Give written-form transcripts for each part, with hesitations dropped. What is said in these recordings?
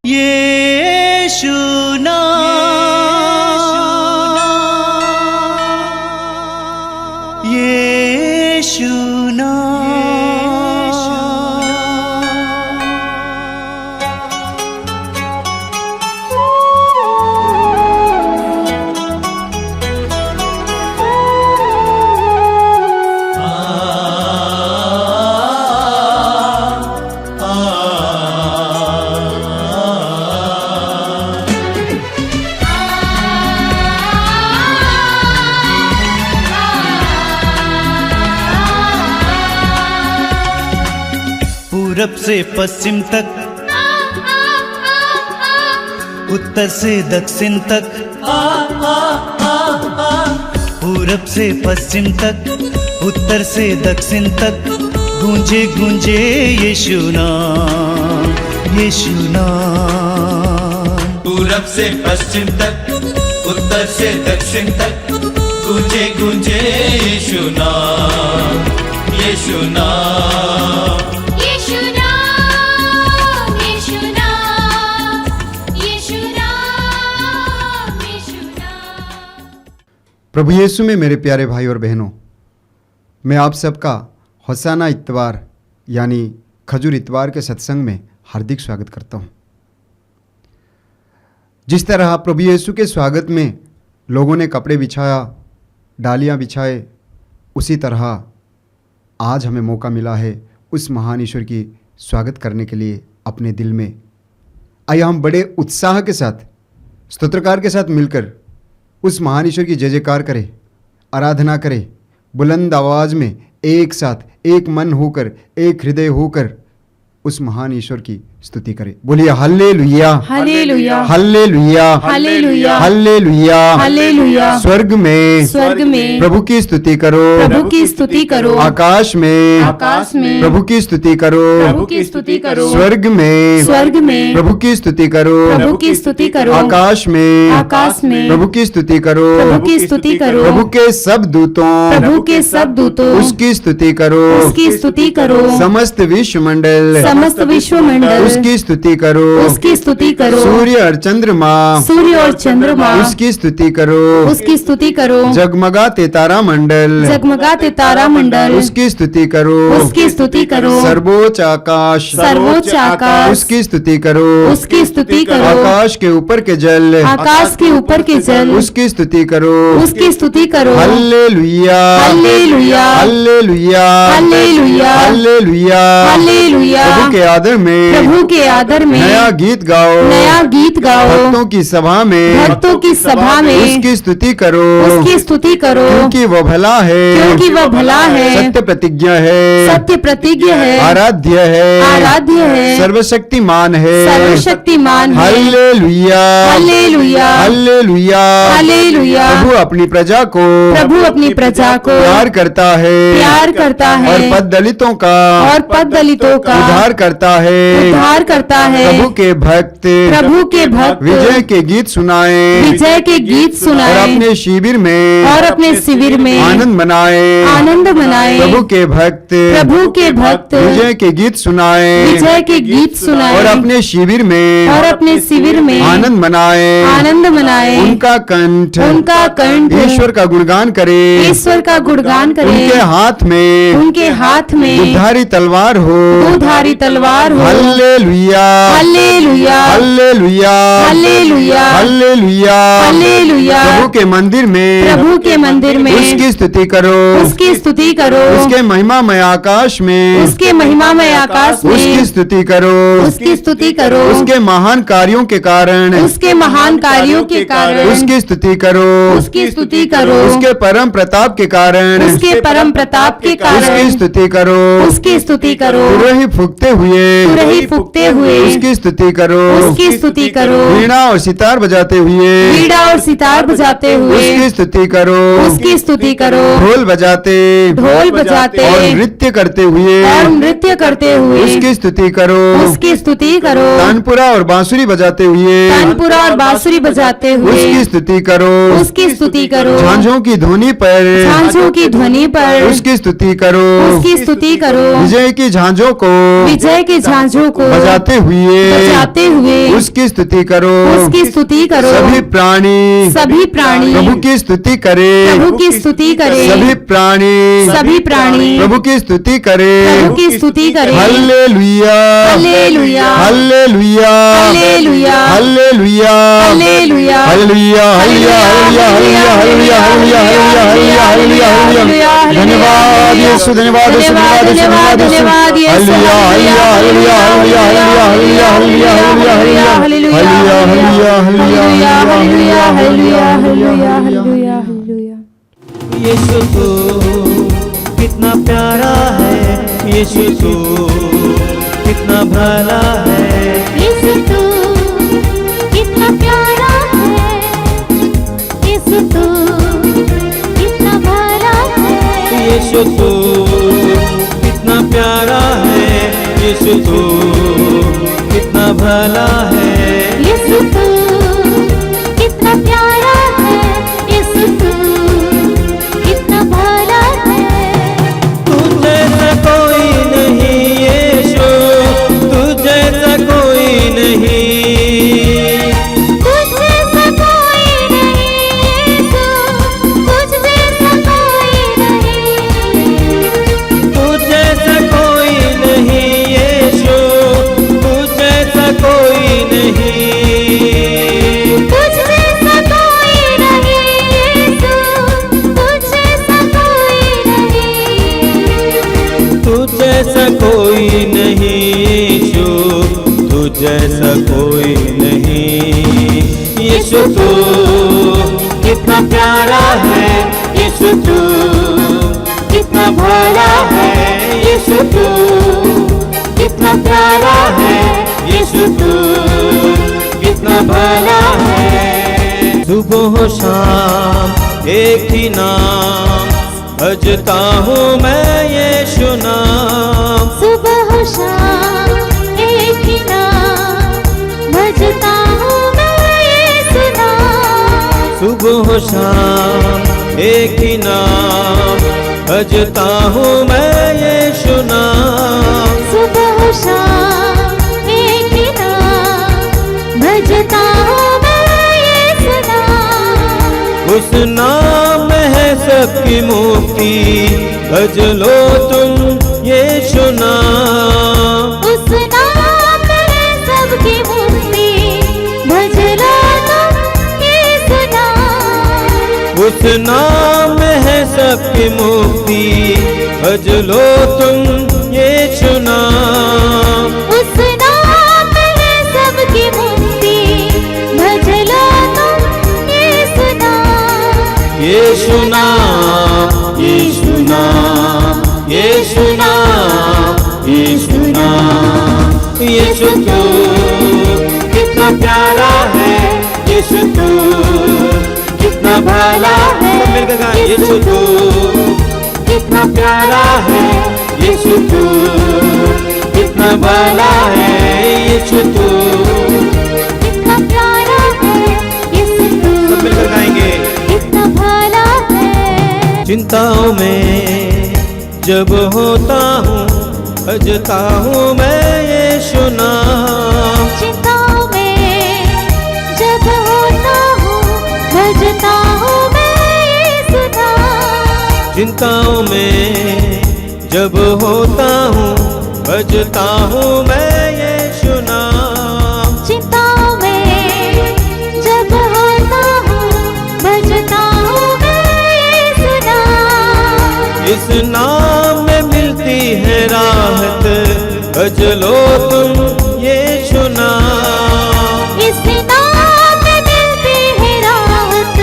यीशु नाम, यीशु पूरब से पश्चिम तक, उत्तर से दक्षिण तक, पूरब से पश्चिम तक, उत्तर से दक्षिण तक, गूंजे गूंजे यीशु नाम, यीशु नाम। पूरब से पश्चिम तक, उत्तर से दक्षिण तक, गूंजे गूंजे यीशु नाम, यीशु नाम। प्रभु यीशु में मेरे प्यारे भाई और बहनों, मैं आप सबका होसाना इतवार यानी खजूर इतवार के सत्संग में हार्दिक स्वागत करता हूँ। जिस तरह प्रभु यीशु के स्वागत में लोगों ने कपड़े बिछाया, डालियाँ बिछाए, उसी तरह आज हमें मौका मिला है उस महान ईश्वर की स्वागत करने के लिए अपने दिल में। आइए हम बड़े उत्साह के साथ, स्तोत्रकार के साथ मिलकर उस महान ईश्वर की जय जयकार करें, आराधना करें, बुलंद आवाज़ में एक साथ, एक मन होकर, एक हृदय होकर उस महान ईश्वर की स्तुति करें। बोलिए hallelujah, hallelujah, hallelujah, hallelujah, hallelujah, hallelujah. स्वर्ग में प्रभु की स्तुति करो, प्रभु की स्तुति करो। आकाश में प्रभु की स्तुति करो, प्रभु की स्तुति करो। स्वर्ग में प्रभु की स्तुति करो, प्रभु की स्तुति करो। आकाश में प्रभु की स्तुति करो, प्रभु की स्तुति करो। प्रभु के सब दूतों उसकी स्तुति करो, उसकी स्तुति करो। समस्त विश्वमंडल उसकी स्तुति करो, उसकी स्तुति करो। सूर्य और चंद्रमा उसकी स्तुति करो, उसकी स्तुति करो। जगमगाते तारामंडल उसकी स्तुति करो, उसकी स्तुति करो। सर्वोच्च आकाश उसकी स्तुति करो, उसकी स्तुति करो। आकाश के ऊपर के जल उसकी स्तुति करो, उसकी स्तुति करो। हालेलुया, hallelujah, hallelujah, hallelujah, hallelujah, hallelujah. प्रभु के आदर में नया गीत गाओ, भक्तों की सभा में उसकी स्तुति करो, क्योंकि वो भला है, सत्य प्रतिज्ञा है, आराध्य है, सर्वशक्तिमान है। Hallelujah, hallelujah, hallelujah, hallelujah. प्रभु अपनी प्रजा को प्यार करता है, और पद दलितों का उद्धार करता है। प्रभु के भक्त विजय के गीत सुनाए, और अपने शिविर में आनंद मनाए। प्रभु के भक्त विजय के गीत सुनाए, और अपने शिविर में आनंद मनाए। उनका कंठ ईश्वर का गुणगान करे, उनके हाथ में दुधारी तलवार हो। Hallelujah, hallelujah, hallelujah, hallelujah, hallelujah, hallelujah. प्रभु के मंदिर में उसकी स्तुति करो, उसके महिमामय आकाश में उसकी स्तुति करो, उसके महान कार्यों के कारण उसकी स्तुति करो, उसके परम प्रताप के कारण उसकी स्तुति करो, तुरही फूकते हुए उसकी स्तुति करो, वीणा और सितार बजाते हुए उसकी स्तुति करो, ढोल बजाते और नृत्य करते हुए उसकी स्तुति करो, तानपुरा और बांसुरी बजाते हुए उसकी स्तुति करो, झांझों की ध्वनि पर उसकी स्तुति करो, विजय की झांझों को बजाते हुए उसकी स्तुति करो। उसकी स्तुति करो। सभी प्राणी प्रभु की स्तुति करे। प्रभु की स्तुति करे। सभी प्राणी प्रभु की स्तुति करे। प्रभु की स्तुति करे। Hallelujah hallelujah hallelujah hallelujah hallelujah hallelujah hallelujah hallelujah hallelujah hallelujah hallelujah hallelujah hallelujah hallelujah. धन्यवाद यीशु, धन्यवाद यीशु, धन्यवाद यीशु, धन्यवाद यीशु। Hallelujah hallelujah hallelujah hallelujah hallelujah hallelujah hallelujah hallelujah hallelujah hallelujah hallelujah hallelujah hallelujah. यीशु तू कितना प्यारा है, यीशु तू कितना भला है, यीशु तू कितना प्यारा है, यीशु तू कितना भला है, यीशु तू कितना प्यारा है, यीशु तू कितना भला है, यीशु तू कितना प्यारा है, यीशु तू कितना भला है। तू जैसा कोई नहीं यीशु, तू जैसा कोई नहीं, तुझ जैसा कोई नहीं यीशु, तुझ जैसा कोई नहीं, तू जैसा कोई नहीं यीशु, तू जैसा कोई नहीं, तुझ जैसा कोई नहीं यीशु, तुझ जैसा कोई नहीं, तू जैसा कोई नहीं यीशु, तू जैसा कोई नहीं। यीशु तू कितना प्यारा है, यीशु तू कितना भला है, यीशु तू कितना प्यारा है, यीशु तू कितना भला है। सुबह हो शाम एक ही नाम भजता हूँ मैं यीशु नाम, सुबह हो शाम एक ही नाम भजता हूँ मैं यीशु नाम, सुबह हो शाम एक ही नाम भजता हूँ मैं यीशु नाम, सुबह हो शाम एक ही नाम भजता हूँ मैं यीशु नाम, उस नाम में है सबकी मुक्ति, भज लो तुम यीशु नाम, उस नाम में है सबकी मुक्ति, भज लो तुम यीशु नाम, उस नाम में है सबकी मुक्ति, भज लो तुम यीशु नाम, उस नाम में है सबकी मुक्ति, भज लो तुम यीशु नाम, यीशु नाम यीशु नाम यीशु नाम यीशु नाम। यीशु तू कितना प्यारा है, यीशु तू कितना भला है, मिलकर गाएं। यीशु तू कितना प्यारा है, यीशु तू कितना भला है, यीशु तू कितना प्यारा है, यीशु तू सब मिलकर गाएंगे। कितना भला है। चिंताओं में जब होता हूँ भजता हूँ मैं यीशु नाम, चिंताओं में जब होता हूँ भजता हूँ मैं यीशु नाम, चिंताओं में जब होता हूँ भजता हूँ मैं यीशु नाम, चिंताओं में जब होता हूँ भजता हूँ मैं यीशु नाम, इस नाम में मिलती है राहत, भज लो तुम यीशु नाम, इस नाम में मिलती है राहत,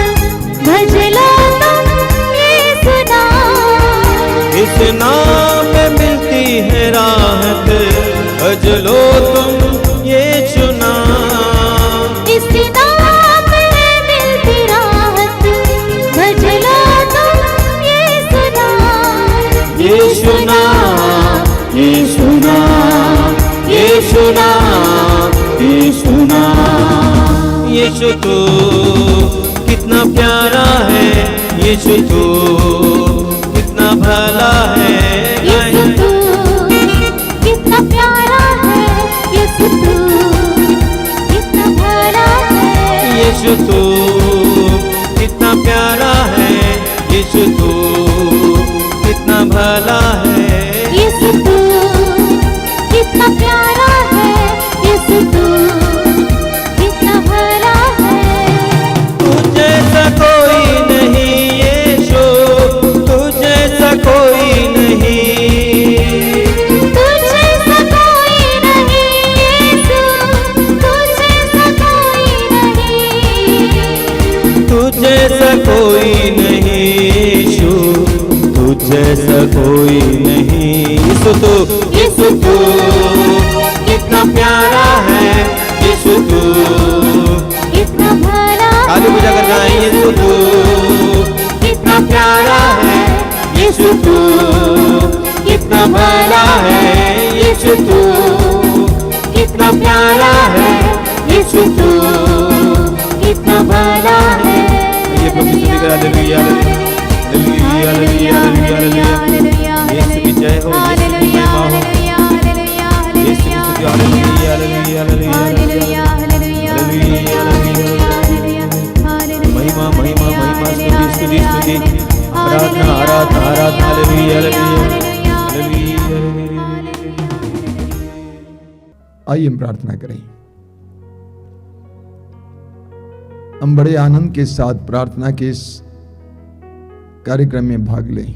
भज लो तुम यीशु नाम, इस नाम में मिलती है राहत, भज लो तुम यीशु नाम, इस नाम में मिलती राहत, भज लो तुम यीशु नाम, यीशु नाम यीशु नाम यीशु नाम यीशु नाम। यीशु तू कितना प्यारा है, यीशु तू कितना भला है, यीशु तू कितना प्यारा है, यीशु तू कितना प्यारा है, यीशु तू कितना भला है। ये प्रभु स्तुति करें, हालेलुया हालेलुया हालेलुया हालेलुया। यीशु की जय हो, यीशु की महिमा हो, यीशु की स्तुति, हालेलुया हालेलुया हालेलुया हालेलुया। महिमा महिमा महिमा, स्तुति स्तुति स्तुति, आराधना आराधना आराधना, हालेलुया हालेलुया हालेलुया। आइए हम प्रार्थना करें। हम बड़े आनंद के साथ प्रार्थना के इस कार्यक्रम में भाग लें।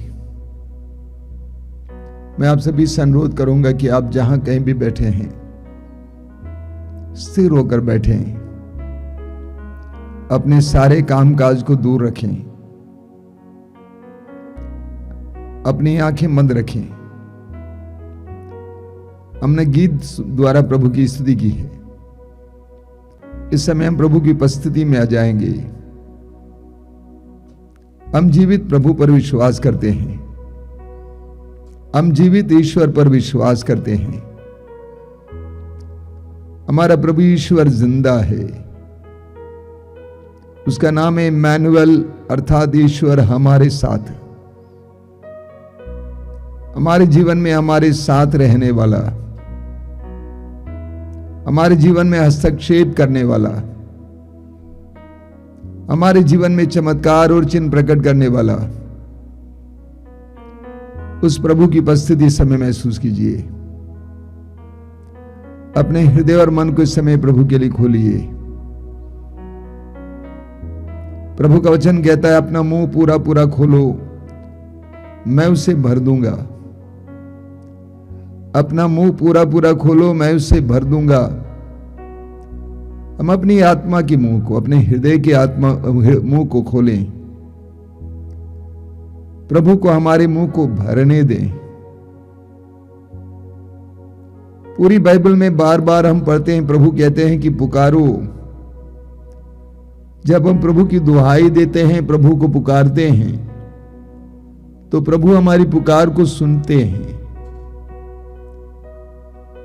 मैं आप सभी से अनुरोध करूंगा कि आप जहां कहीं भी बैठे हैं, स्थिर होकर बैठें, अपने सारे कामकाज को दूर रखें, अपनी आंखें बंद रखें। हमने गीत द्वारा प्रभु की स्तुति की है। इस समय हम प्रभु की उपस्थिति में आ जाएंगे। हम जीवित प्रभु पर विश्वास करते हैं, हम जीवित ईश्वर पर विश्वास करते हैं। हमारा प्रभु ईश्वर जिंदा है, उसका नाम है इम्मानुएल, अर्थात ईश्वर हमारे साथ, हमारे जीवन में हमारे साथ रहने वाला, हमारे जीवन में हस्तक्षेप करने वाला, हमारे जीवन में चमत्कार और चिन्ह प्रकट करने वाला, उस प्रभु की उपस्थिति इस समय महसूस कीजिए। अपने हृदय और मन को इस समय प्रभु के लिए खोलिए। प्रभु का वचन कहता है, अपना मुंह पूरा पूरा खोलो, मैं उसे भर दूंगा। अपना मुंह पूरा पूरा खोलो, मैं उसे भर दूंगा। हम अपनी आत्मा के मुंह को, अपने हृदय के आत्मा मुंह को खोलें, प्रभु को हमारे मुंह को भरने दें। पूरी बाइबल में बार बार हम पढ़ते हैं, प्रभु कहते हैं कि पुकारो। जब हम प्रभु की दुहाई देते हैं, प्रभु को पुकारते हैं, तो प्रभु हमारी पुकार को सुनते हैं।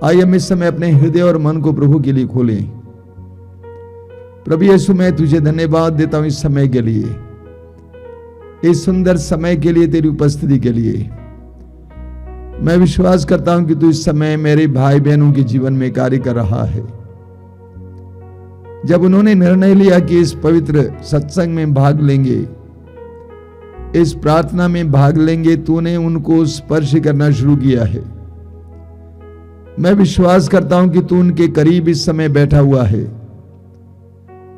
आइए हम इस समय अपने हृदय और मन को प्रभु के लिए खोलें। प्रभु यीशु, मैं तुझे धन्यवाद देता हूं इस समय के लिए, इस सुंदर समय के लिए, तेरी उपस्थिति के लिए। मैं विश्वास करता हूं कि तू इस समय मेरे भाई बहनों के जीवन में कार्य कर रहा है। जब उन्होंने निर्णय लिया कि इस पवित्र सत्संग में भाग लेंगे, इस प्रार्थना में भाग लेंगे, तूने उनको स्पर्श करना शुरू किया है। मैं विश्वास करता हूं कि तू उनके करीब इस समय बैठा हुआ है।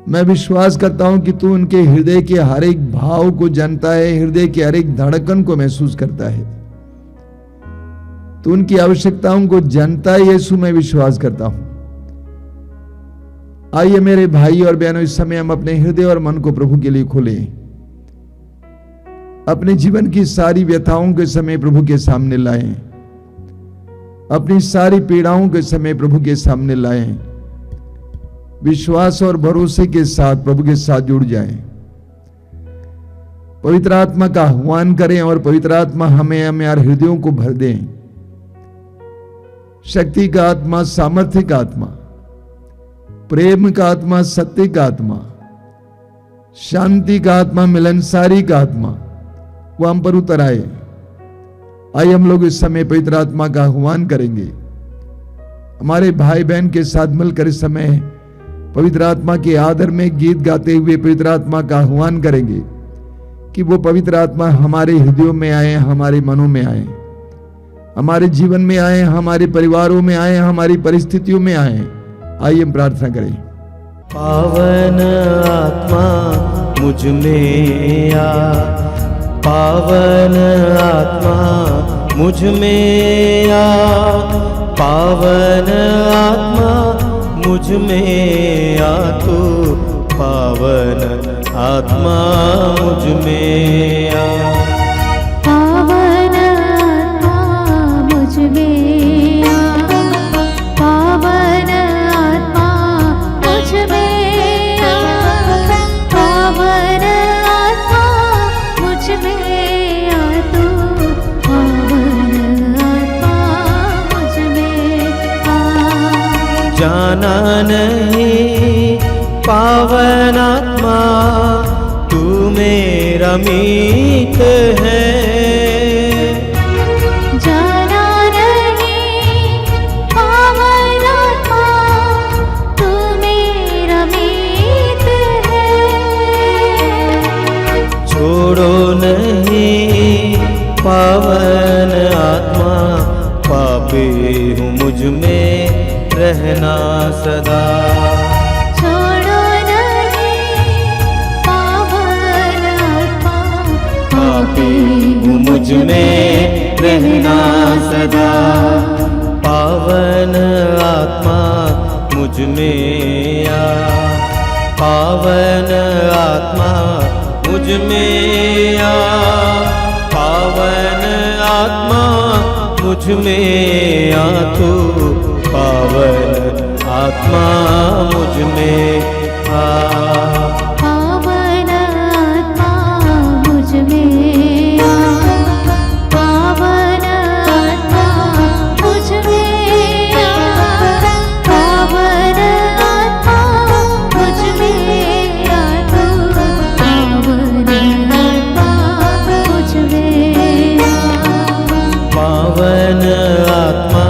मैं विश्वास करता हूं कि तू उनके हृदय के हर एक भाव को जानता है, हृदय के हर एक धड़कन को महसूस करता है। तू उनकी आवश्यकताओं को जानता है। यीशु, मैं विश्वास करता हूं। आइए मेरे भाई और बहनों, इस समय हम अपने हृदय और मन को प्रभु के लिए खोलें। अपने जीवन की सारी व्यथाओं के समय प्रभु के सामने लाएं, अपनी सारी पीड़ाओं के समय प्रभु के सामने लाएं। विश्वास और भरोसे के साथ प्रभु के साथ जुड़ जाएं। पवित्र आत्मा का आह्वान करें और पवित्र आत्मा हमें हमारे हृदयों को भर दें। शक्ति का आत्मा, सामर्थ्य का आत्मा, प्रेम का आत्मा, सत्य का आत्मा, शांति का आत्मा, मिलनसारी का आत्मा, वो हम पर उतर आए। आइए हम लोग इस समय पवित्र आत्मा का आह्वान करेंगे। हमारे भाई बहन के साथ मिलकर इस समय पवित्र आत्मा के आदर में गीत गाते हुए पवित्र आत्मा का आह्वान करेंगे कि वो पवित्र आत्मा हमारे हृदयों में आए, हमारे मनों में आए, हमारे जीवन में आए, हमारे परिवारों में आए, हमारी परिस्थितियों में आए। आइए हम प्रार्थना करें। पावन आत्मा मुझ में आ, पावन आत्मा मुझ में आ, पावन आत्मा मुझ में आ, तू पावन आत्मा मुझ में आ। पावन आत्मा मुझ में आ, पावन आत्मा मुझ में आ, पावन आत्मा मुझ में आ, तू पावन आत्मा मुझ में जाना नहीं पावन आत्मा तू मेरा मीत है। जाना नहीं पावन आत्मा तू मेरा मीत है। छोड़ो नहीं पावन आत्मा पापी हूँ मुझ में रहना सदा। छोड़ो नहीं पावन आत्मा पापी हूँ मुझ में रहना सदा। पावन आत्मा मुझ में आ, पावन आत्मा मुझ में आ, पावन आत्मा मुझ में आ तू पावन आत्मा मुझ में आ। पावन आत्मा मुझ में आ, पावन आत्मा मुझ में आ, पावन आत्मा मुझ में आ तू पावन आत्मा मुझ में आ। पावन आत्मा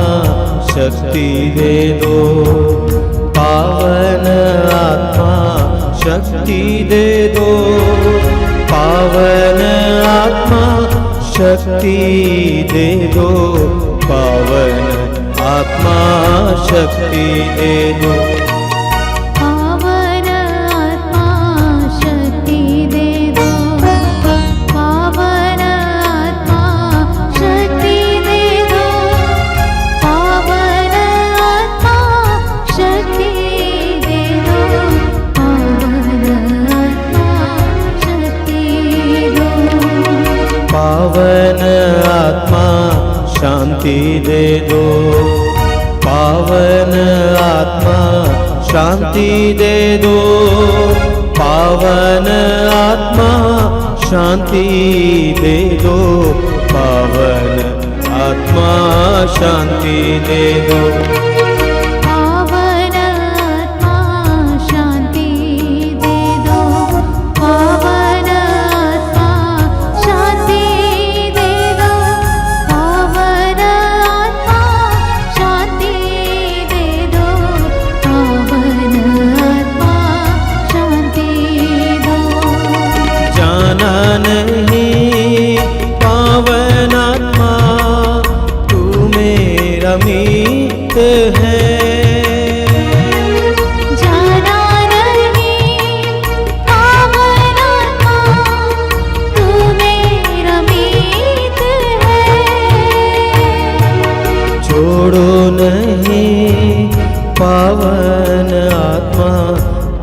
शक्ति दे दो, पावन आत्मा शक्ति दे दो, पावन आत्मा शक्ति दे दो, पावन आत्मा शक्ति दे दो। पावन आत्मा शक्ति दे दो, पावन आत्मा शक्ति दे दो, पावन आत्मा शक्ति दे दो, पावन आत्मा शक्ति दो। पावन आत्मा शांति दे दो, पावन आत्मा शांति दे दो, पावन आत्मा शांति दे दो, पावन आत्मा शांति दे दो। पावन आत्मा शांति दे दो, पावन आत्मा शांति दे दो, पावन आत्मा शांति दे दो, पावन आत्मा शांति दो। जाना नहीं पावन आत्मा तू मेरा मीत है। जाना नहीं पावन आत्मा तू मेरा मीत है। छोड़ो नहीं पावन आत्मा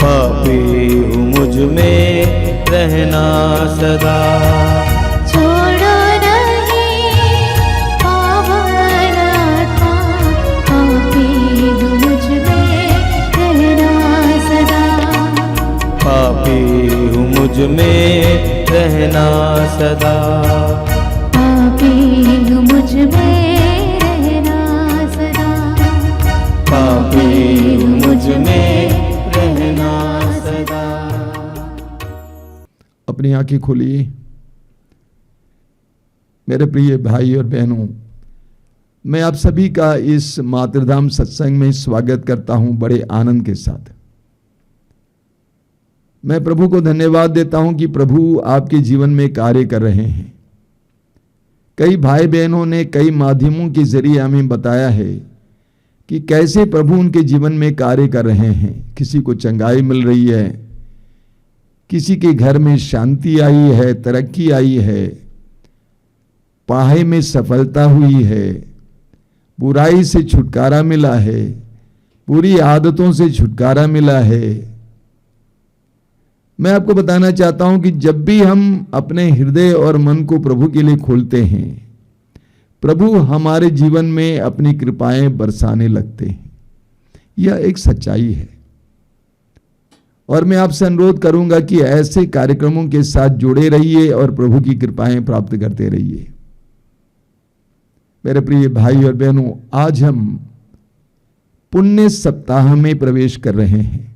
पापी हूँ मुझ में रहना सदा। छोड़ो नहीं पावन आत्मा पापी हूँ मुझ में रहना सदा। पापी हूँ मुझ में रहना सदा। पापी हूँ मुझ में रहना सदा। पापी हूँ मुझ में रहना सदा। अपनी आंखें खोलिए। मेरे प्रिय भाई और बहनों, मैं आप सभी का इस मातृधाम सत्संग में स्वागत करता हूं बड़े आनंद के साथ। मैं प्रभु को धन्यवाद देता हूं कि प्रभु आपके जीवन में कार्य कर रहे हैं। कई भाई बहनों ने कई माध्यमों के जरिए हमें बताया है कि कैसे प्रभु उनके जीवन में कार्य कर रहे हैं। किसी को चंगाई मिल रही है, किसी के घर में शांति आई है, तरक्की आई है, पढ़ाई में सफलता हुई है, बुराई से छुटकारा मिला है, बुरी आदतों से छुटकारा मिला है। मैं आपको बताना चाहता हूं कि जब भी हम अपने हृदय और मन को प्रभु के लिए खोलते हैं, प्रभु हमारे जीवन में अपनी कृपाएं बरसाने लगते हैं। यह एक सच्चाई है और मैं आपसे अनुरोध करूंगा कि ऐसे कार्यक्रमों के साथ जुड़े रहिए और प्रभु की कृपाएं प्राप्त करते रहिए। मेरे प्रिय भाई और बहनों, आज हम पुण्य सप्ताह में प्रवेश कर रहे हैं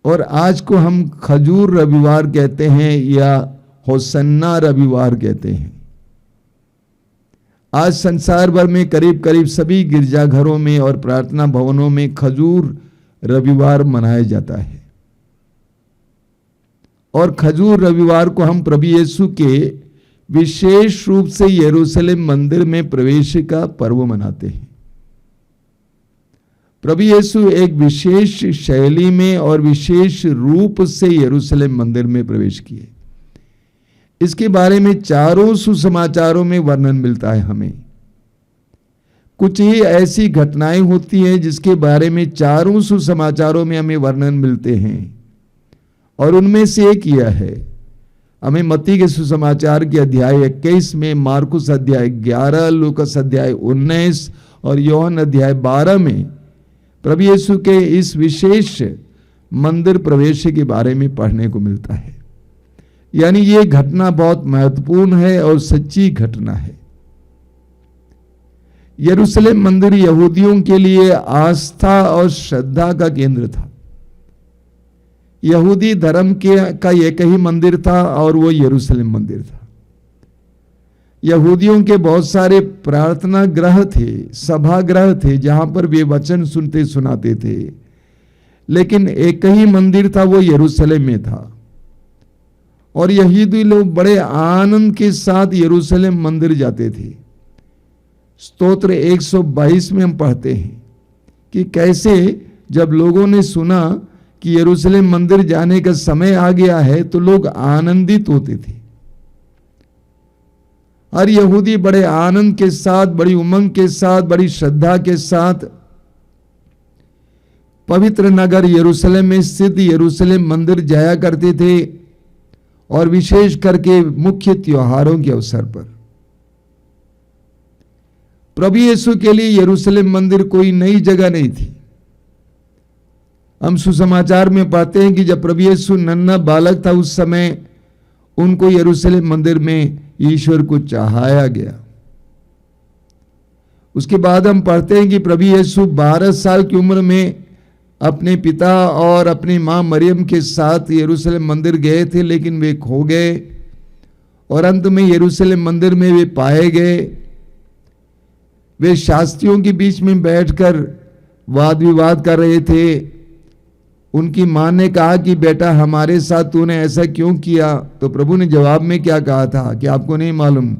और आज को हम खजूर रविवार कहते हैं या होसन्ना रविवार कहते हैं। आज संसार भर में करीब करीब सभी गिरजाघरों में और प्रार्थना भवनों में खजूर रविवार मनाया जाता है और खजूर रविवार को हम प्रभु यीशु के विशेष रूप से यरूशलेम मंदिर में प्रवेश का पर्व मनाते हैं। प्रभु यीशु एक विशेष शैली में और विशेष रूप से यरूशलेम मंदिर में प्रवेश किए। इसके बारे में चारों सुसमाचारों में वर्णन मिलता है हमें। कुछ ही ऐसी घटनाएं होती हैं जिसके बारे में चारों सुसमाचारों में हमें वर्णन मिलते हैं और उनमें से एक यह है। हमें मत्ती के सुसमाचार के अध्याय 21 में, मार्कुस अध्याय 11, लूकास अध्याय 19 और योहन अध्याय 12 में प्रभु यीशु के इस विशेष मंदिर प्रवेश के बारे में पढ़ने को मिलता है। यानी ये घटना बहुत महत्वपूर्ण है और सच्ची घटना है। यरूशलेम मंदिर यहूदियों के लिए आस्था और श्रद्धा का केंद्र था। यहूदी धर्म का एक ही मंदिर था और वो यरूशलेम मंदिर था। यहूदियों के बहुत सारे प्रार्थना गृह थे, सभागृह थे जहां पर वे वचन सुनते सुनाते थे, लेकिन एक ही मंदिर था, वो यरूशलेम में था। और यहूदी लोग बड़े आनंद के साथ यरूशलेम मंदिर जाते थे। स्तोत्र 122 में हम पढ़ते हैं कि कैसे जब लोगों ने सुना कि यरूशलेम मंदिर जाने का समय आ गया है तो लोग आनंदित होते थे। हर यहूदी बड़े आनंद के साथ, बड़ी उमंग के साथ, बड़ी श्रद्धा के साथ पवित्र नगर यरूशलेम में स्थित यरूशलेम मंदिर जाया करते थे और विशेष करके मुख्य त्योहारों के अवसर पर। प्रभु यीशु के लिए यरूशलेम मंदिर कोई नई जगह नहीं थी। हम सुसमाचार में पाते हैं कि जब प्रभु यीशु नन्हा बालक था उस समय उनको यरूशलेम मंदिर में ईश्वर को चाहाया गया। उसके बाद हम पढ़ते हैं कि प्रभु यीशु 12 साल की उम्र में अपने पिता और अपनी मां मरियम के साथ यरूशलेम मंदिर गए थे, लेकिन वे खो गए और अंत में यरूशलेम मंदिर में वे पाए गए। वे शास्त्रियों के बीच में बैठकर वाद विवाद कर रहे थे। उनकी मां ने कहा कि बेटा हमारे साथ तूने ऐसा क्यों किया? तो प्रभु ने जवाब में क्या कहा था कि आपको नहीं मालूम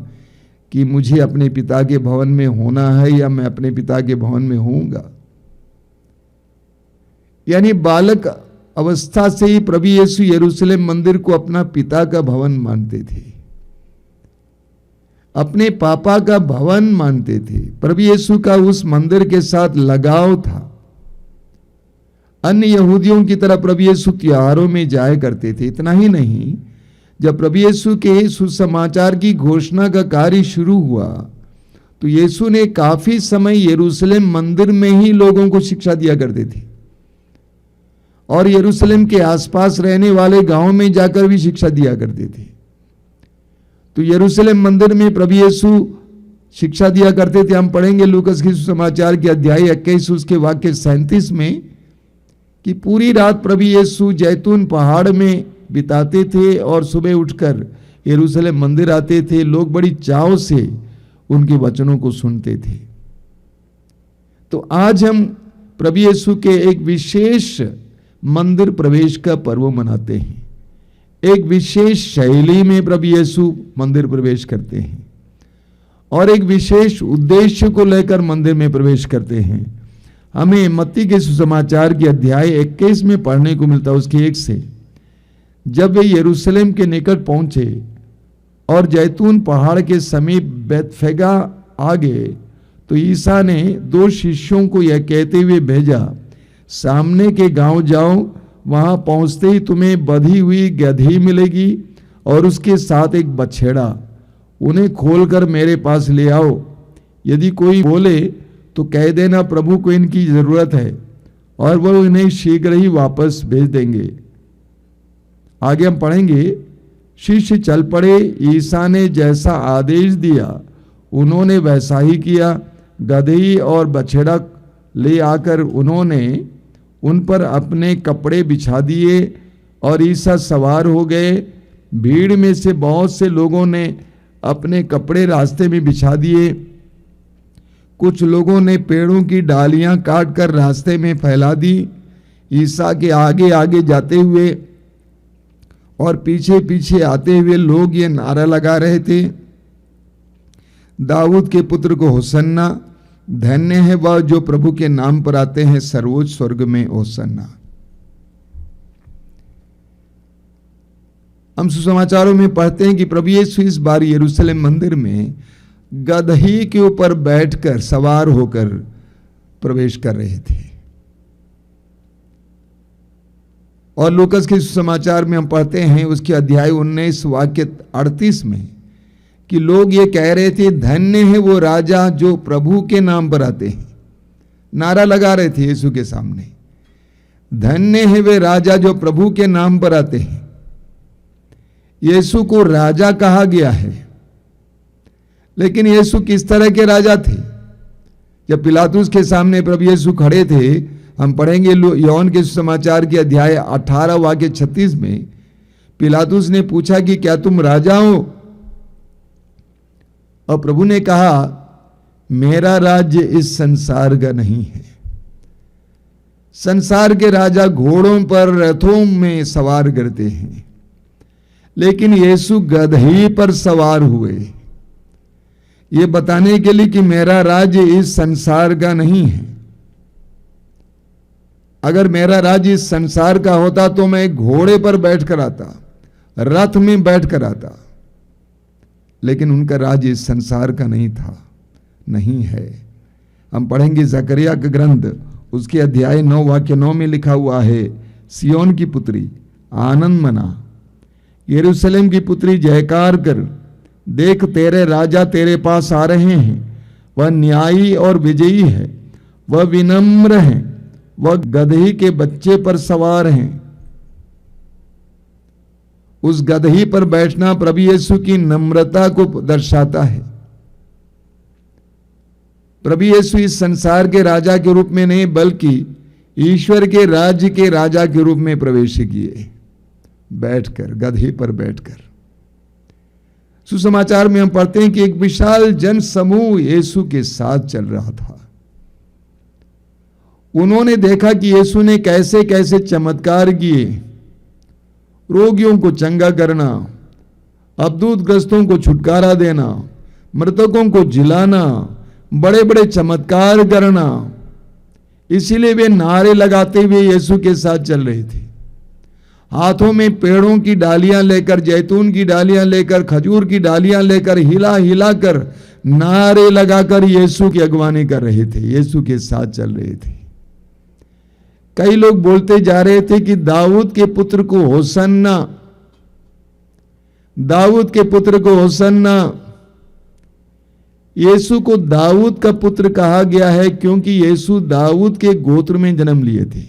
कि मुझे अपने पिता के भवन में होना है या मैं अपने पिता के भवन में होऊंगा। यानी बालक अवस्था से ही प्रभु यीशु यरूशलेम मंदिर को अपना पिता का भवन मानते थे, अपने पापा का भवन मानते थे। प्रभु यीशु का उस मंदिर के साथ लगाव था। अन्य यहूदियों की तरह प्रभु यीशु त्योहारों में जाया करते थे। इतना ही नहीं, जब प्रभु यीशु के सुसमाचार की घोषणा का कार्य शुरू हुआ तो यीशु ने काफी समय यरूशलेम मंदिर में ही लोगों को शिक्षा दिया करते थे और यरूशलेम के आसपास रहने वाले गांवों में जाकर भी शिक्षा दिया करते थे। तो यरूशलेम मंदिर में प्रभु यीशु शिक्षा दिया करते थे। हम पढ़ेंगे लूकास के सुसमाचार के अध्याय 21 उसके वाक्य 37 में कि पूरी रात प्रभु यीशु जैतून पहाड़ में बिताते थे और सुबह उठकर यरूशलेम मंदिर आते थे। लोग बड़ी चाव से उनके वचनों को सुनते थे। तो आज हम प्रभु यीशु के एक विशेष मंदिर प्रवेश का पर्व मनाते हैं। एक विशेष शैली में प्रभु यीशु मंदिर प्रवेश करते हैं और एक विशेष उद्देश्य को लेकर मंदिर में प्रवेश करते हैं। हमें मत्ती के सुसमाचार के अध्याय 21 में पढ़ने को मिलता है उसके 1 से। जब वे यरूशलेम के निकट पहुंचे और जैतून पहाड़ के समीप बैतफेगा आ गए तो ईसा ने 2 शिष्यों को यह कहते हुए भेजा, सामने के गांव जाओ, वहां पहुंचते ही तुम्हें बंधी हुई गदही मिलेगी और उसके साथ एक बछेड़ा। उन्हें खोलकर मेरे पास ले आओ। यदि कोई बोले तो कह देना प्रभु को इनकी जरूरत है और वो इन्हें शीघ्र ही वापस भेज देंगे। आगे हम पढ़ेंगे, शिष्य चल पड़े। ईसा ने जैसा आदेश दिया उन्होंने वैसा ही किया। गदही और बछेड़ा ले आकर उन्होंने उन पर अपने कपड़े बिछा दिए और ईसा सवार हो गए। भीड़ में से बहुत से लोगों ने अपने कपड़े रास्ते में बिछा दिए। कुछ लोगों ने पेड़ों की डालियां काटकर रास्ते में फैला दी। ईसा के आगे आगे जाते हुए और पीछे पीछे आते हुए लोग ये नारा लगा रहे थे, दाऊद के पुत्र को होसन्ना, धन्य है वह जो प्रभु के नाम पर आते हैं, सर्वोच्च स्वर्ग में होसन्ना। हम सुसमाचारों में पढ़ते हैं कि प्रभु यीशु इस बार यरूशलेम मंदिर में गदही के ऊपर बैठकर सवार होकर प्रवेश कर रहे थे। और लूकस के सुसमाचार में हम पढ़ते हैं उसके अध्याय 19 वाक्य 38 में कि लोग ये कह रहे थे, धन्य है वो राजा जो प्रभु के नाम पर आते हैं। नारा लगा रहे थे यीशु के सामने, धन्य है वे राजा जो प्रभु के नाम पर आते हैं। यीशु को राजा कहा गया है, लेकिन यीशु किस तरह के राजा थे? जब पिलातुस के सामने प्रभु यीशु खड़े थे, हम पढ़ेंगे यूहन्ना के सुसमाचार के अध्याय 18 वाक्य 36 में, पिलातुस ने पूछा कि क्या तुम राजा हो? और प्रभु ने कहा, मेरा राज्य इस संसार का नहीं है। संसार के राजा घोड़ों पर रथों में सवार करते हैं, लेकिन यीशु गदही पर सवार हुए, ये बताने के लिए कि मेरा राज्य इस संसार का नहीं है। अगर मेरा राज्य इस संसार का होता तो मैं घोड़े पर बैठकर आता, रथ में बैठकर आता, लेकिन उनका राज्य इस संसार का नहीं था, नहीं है। हम पढ़ेंगे जकरिया का ग्रंथ, उसके अध्याय 9 वाक्य 9 में लिखा हुआ है, सियोन की पुत्री आनंद मना, यरूशलेम की पुत्री जयकार कर, देख तेरे राजा तेरे पास आ रहे हैं, वह न्यायी और विजयी है, वह विनम्र है, वह गदही के बच्चे पर सवार हैं। उस गदही पर बैठना प्रभु यीशु की नम्रता को दर्शाता है। प्रभु यीशु इस संसार के राजा के रूप में नहीं, बल्कि ईश्वर के राज्य के राजा के रूप में प्रवेश किए, बैठकर, गदही पर बैठकर। सुसमाचार में हम पढ़ते हैं कि एक विशाल जन समूह यीशु के साथ चल रहा था। उन्होंने देखा कि यीशु ने कैसे कैसे चमत्कार किए, रोगियों को चंगा करना, अबदूतग्रस्तों को छुटकारा देना, मृतकों को जिलाना, बड़े बड़े चमत्कार करना। इसीलिए वे नारे लगाते हुए यीशु के साथ चल रहे थे। हाथों में पेड़ों की डालियां लेकर, जैतून की डालियां लेकर, खजूर की डालियां लेकर, हिला हिला कर, नारे लगाकर यीशु की अगवानी कर रहे थे, यीशु के साथ चल रहे थे। कई लोग बोलते जा रहे थे कि दाऊद के पुत्र को होसन्ना, दाऊद के पुत्र को होसन्ना। यीशु को दाऊद का पुत्र कहा गया है क्योंकि यीशु दाऊद के गोत्र में जन्म लिए थे।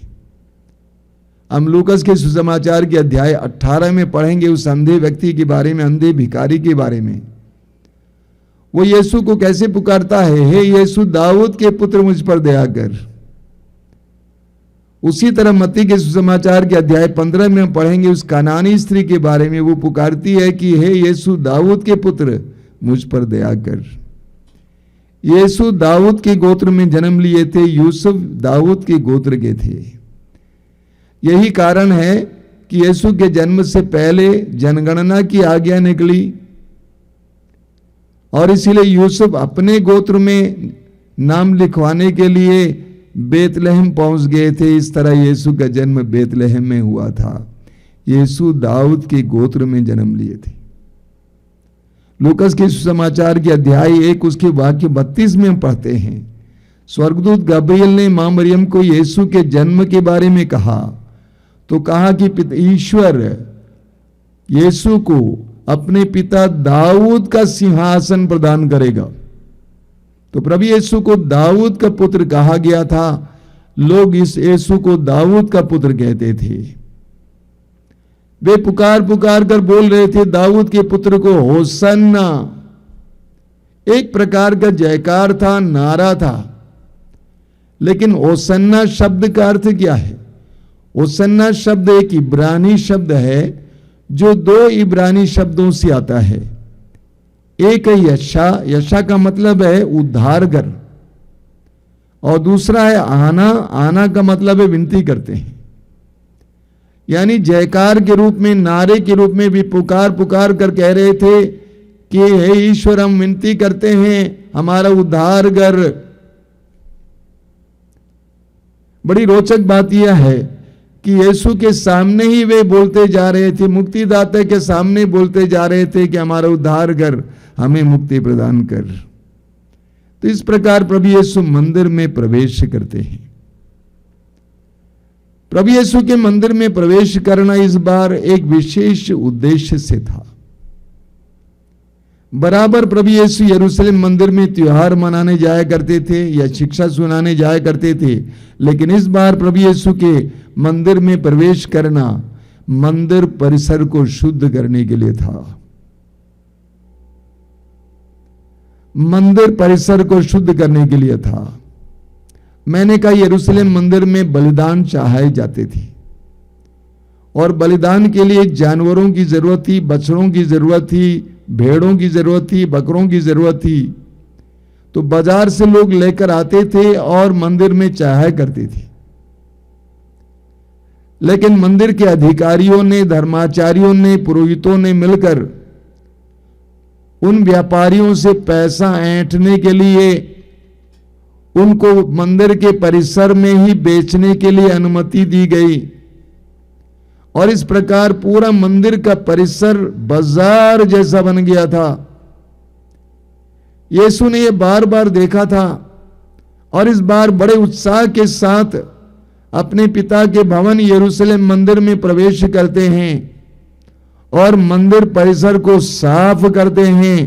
हम लूकस के सुसमाचार के अध्याय 18 में पढ़ेंगे उस अंधे व्यक्ति के बारे में, अंधे भिखारी के बारे में। वो यीशु को कैसे पुकारता है, हे यीशु दाऊद के पुत्र मुझ पर दया कर। उसी तरह मत्ती के सुसमाचार के अध्याय 15 में हम पढ़ेंगे उस कनानी स्त्री के बारे में। वो पुकारती है कि हे यीशु दाऊद के पुत्र मुझ पर दया कर। यीशु दाऊद के गोत्र में जन्म लिए थे, यूसुफ दाऊद के गोत्र के थे। यही कारण है कि यीशु के जन्म से पहले जनगणना की आज्ञा निकली और इसीलिए यूसुफ अपने गोत्र में नाम लिखवाने के लिए बेतलहम पहुंच गए थे। इस तरह यीशु का जन्म बेतलहम में हुआ था। यीशु दाऊद के गोत्र में जन्म लिए थे। लूकस के सुसमाचार के अध्याय 1 उसके वाक्य 32 में हम पढ़ते हैं, स्वर्गदूत गब्रिएल ने मां मरियम को यीशु के जन्म के बारे में कहा तो कहा कि ईश्वर यीशु को अपने पिता दाऊद का सिंहासन प्रदान करेगा। तो प्रभु यीशु को दाऊद का पुत्र कहा गया था। लोग इस यीशु को दाऊद का पुत्र कहते थे। वे पुकार पुकार कर बोल रहे थे दाऊद के पुत्र को होसन्ना। एक प्रकार का जयकार था, नारा था। लेकिन ओसन्ना शब्द का अर्थ क्या है? ओसन्ना शब्द एक इब्रानी शब्द है जो दो इब्रानी शब्दों से आता है। एक है यशा, यशा का मतलब है उद्धारगर, और दूसरा है आना, आना का मतलब है विनती करते हैं। यानी जयकार के रूप में, नारे के रूप में भी पुकार पुकार कर कह रहे थे कि हे ईश्वर, हम विनती करते हैं, हमारा उद्धारगर। बड़ी रोचक बात यह है कि यीशु के सामने ही वे बोलते जा रहे थे, मुक्तिदाता के सामने बोलते जा रहे थे कि हमारा उद्धारगर, हमें मुक्ति प्रदान कर। तो इस प्रकार प्रभु यीशु मंदिर में प्रवेश करते हैं। प्रभु यीशु के मंदिर में प्रवेश करना इस बार एक विशेष उद्देश्य से था। बराबर प्रभु यीशु यरूशलेम मंदिर में त्योहार मनाने जाया करते थे या शिक्षा सुनाने जाया करते थे, लेकिन इस बार प्रभु यीशु के मंदिर में प्रवेश करना मंदिर परिसर को शुद्ध करने के लिए था। मंदिर परिसर को शुद्ध करने के लिए था। मैंने कहा यरूशलेम मंदिर में बलिदान चढ़ाए जाते थे और बलिदान के लिए जानवरों की जरूरत थी, बछड़ों की जरूरत थी, भेड़ों की जरूरत थी, बकरों की जरूरत थी। तो बाजार से लोग लेकर आते थे और मंदिर में चढ़ाया करते थे। लेकिन मंदिर के अधिकारियों ने, धर्माचार्यों ने, पुरोहितों ने मिलकर उन व्यापारियों से पैसा ऐंठने के लिए उनको मंदिर के परिसर में ही बेचने के लिए अनुमति दी गई, और इस प्रकार पूरा मंदिर का परिसर बाजार जैसा बन गया था। यीशु ने यह बार बार देखा था और इस बार बड़े उत्साह के साथ अपने पिता के भवन यरूशलेम मंदिर में प्रवेश करते हैं और मंदिर परिसर को साफ करते हैं।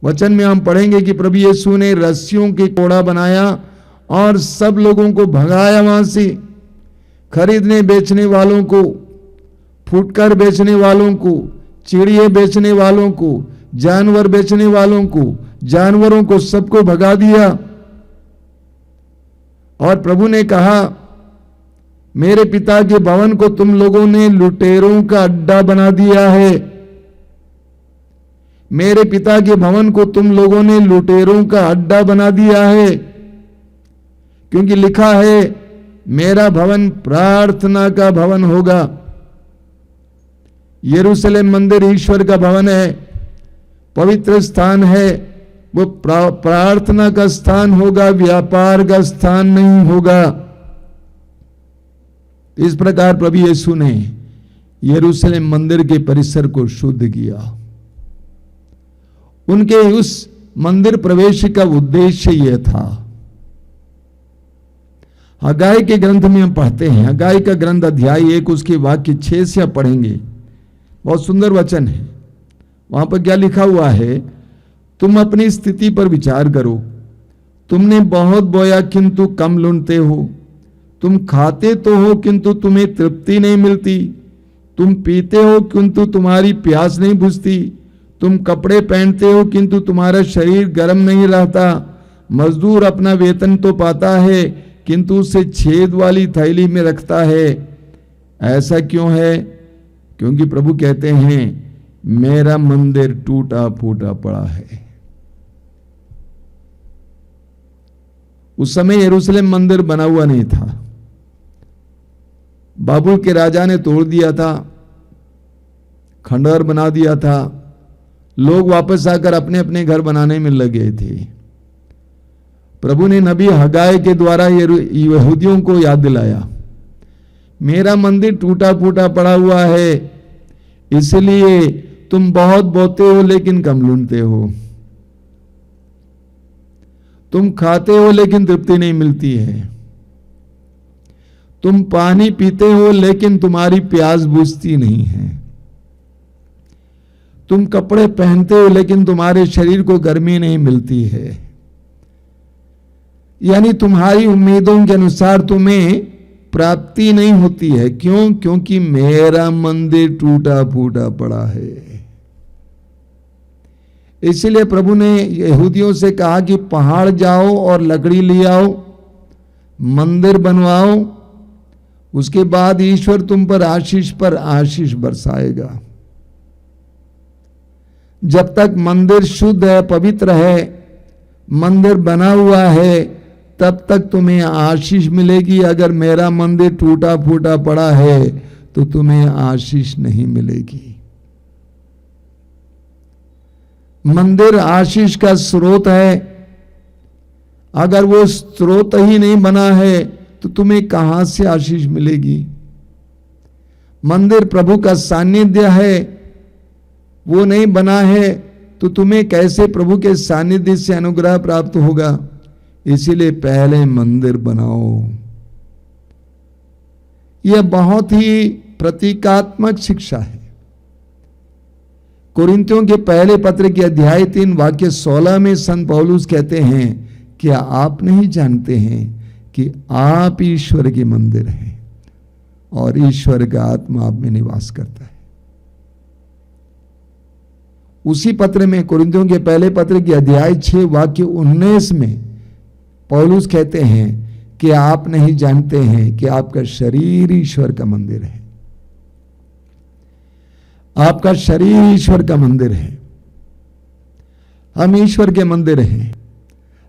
वचन में हम पढ़ेंगे कि प्रभु यीशु ने रस्सियों के कोड़ा बनाया और सब लोगों को भगाया वहां से, खरीदने बेचने वालों को, फुटकर बेचने वालों को, चिड़िए बेचने वालों को, जानवर बेचने वालों को, जानवरों को सबको भगा दिया। और प्रभु ने कहा, मेरे पिता के भवन को तुम लोगों ने लुटेरों का अड्डा बना दिया है। मेरे पिता के भवन को तुम लोगों ने लुटेरों का अड्डा बना दिया है, क्योंकि लिखा है मेरा भवन प्रार्थना का भवन होगा। यरूशलेम मंदिर ईश्वर का भवन है, पवित्र स्थान है, वो प्रार्थना का स्थान होगा, व्यापार का स्थान नहीं होगा। इस प्रकार प्रभु यीशु ने यरूशलेम मंदिर के परिसर को शुद्ध किया। उनके उस मंदिर प्रवेश का उद्देश्य यह था। हगाई के ग्रंथ में हम पढ़ते हैं, हगाई का ग्रंथ अध्याय 1 उसके वाक्य 6 से आप पढ़ेंगे, बहुत सुंदर वचन है। वहां पर क्या लिखा हुआ है, तुम अपनी स्थिति पर विचार करो, तुमने बहुत बोया किंतु कम लुनते हो, तुम खाते तो हो किंतु तुम्हें तृप्ति नहीं मिलती, तुम पीते हो किंतु तुम्हारी प्यास नहीं बुझती, तुम कपड़े पहनते हो किंतु तुम्हारा शरीर गर्म नहीं रहता, मजदूर अपना वेतन तो पाता है किंतु उसे छेद वाली थैली में रखता है। ऐसा क्यों है? क्योंकि प्रभु कहते हैं मेरा मंदिर टूटा फूटा पड़ा है। उस समय यरूशलेम मंदिर बना हुआ नहीं था, बाबुल के राजा ने तोड़ दिया था, खंडहर बना दिया था, लोग वापस आकर अपने अपने घर बनाने में लगे थे। प्रभु ने नबी हगाई के द्वारा यहूदियों को याद दिलाया, मेरा मंदिर टूटा फूटा पड़ा हुआ है, इसलिए तुम बहुत बोते हो लेकिन कम लूटते हो, तुम खाते हो लेकिन तृप्ति नहीं मिलती है, तुम पानी पीते हो लेकिन तुम्हारी प्यास बुझती नहीं है, तुम कपड़े पहनते हो लेकिन तुम्हारे शरीर को गर्मी नहीं मिलती है। यानी तुम्हारी उम्मीदों के अनुसार तुम्हें प्राप्ति नहीं होती है। क्यों? क्योंकि मेरा मंदिर टूटा फूटा पड़ा है। इसलिए प्रभु ने यहूदियों से कहा कि पहाड़ जाओ और लकड़ी ले आओ मंदिर बनवाओ, उसके बाद ईश्वर तुम पर आशीष बरसाएगा। जब तक मंदिर शुद्ध है, पवित्र है, मंदिर बना हुआ है, तब तक तुम्हें आशीष मिलेगी। अगर मेरा मंदिर टूटा फूटा पड़ा है तो तुम्हें आशीष नहीं मिलेगी। मंदिर आशीष का स्रोत है। अगर वो स्रोत ही नहीं बना है तो तुम्हें कहां से आशीष मिलेगी। मंदिर प्रभु का सानिध्य है, वो नहीं बना है तो तुम्हें कैसे प्रभु के सानिध्य से अनुग्रह प्राप्त होगा। इसीलिए पहले मंदिर बनाओ। यह बहुत ही प्रतीकात्मक शिक्षा है। कोरिन्थियों के पहले पत्र के अध्याय 3 वाक्य 16 में संत पौलुस कहते हैं, क्या आप नहीं जानते हैं कि आप ईश्वर के मंदिर हैं और ईश्वर का आत्मा आप में निवास करता है। उसी पत्र में, कोरिन्थियों के पहले पत्र के अध्याय 6 वाक्य 19 में पौलुस कहते हैं कि आप नहीं जानते हैं कि आपका शरीर ईश्वर का मंदिर है। आपका शरीर ईश्वर का मंदिर है। हम ईश्वर के मंदिर हैं।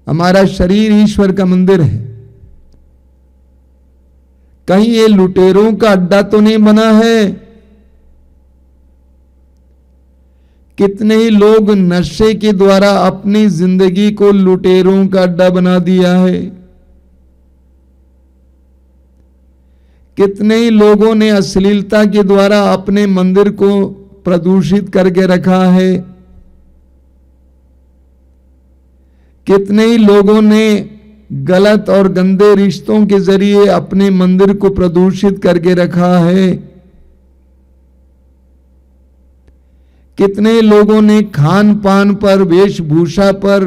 हमारा शरीर ईश्वर का मंदिर है। कहीं ये लुटेरों का अड्डा तो नहीं बना है। कितने ही लोग नशे के द्वारा अपनी जिंदगी को लुटेरों का अड्डा बना दिया है। कितने ही लोगों ने अश्लीलता के द्वारा अपने मंदिर को प्रदूषित करके रखा है। कितने ही लोगों ने गलत और गंदे रिश्तों के जरिए अपने मंदिर को प्रदूषित करके रखा है। कितने लोगों ने खान पान पर, वेशभूषा पर,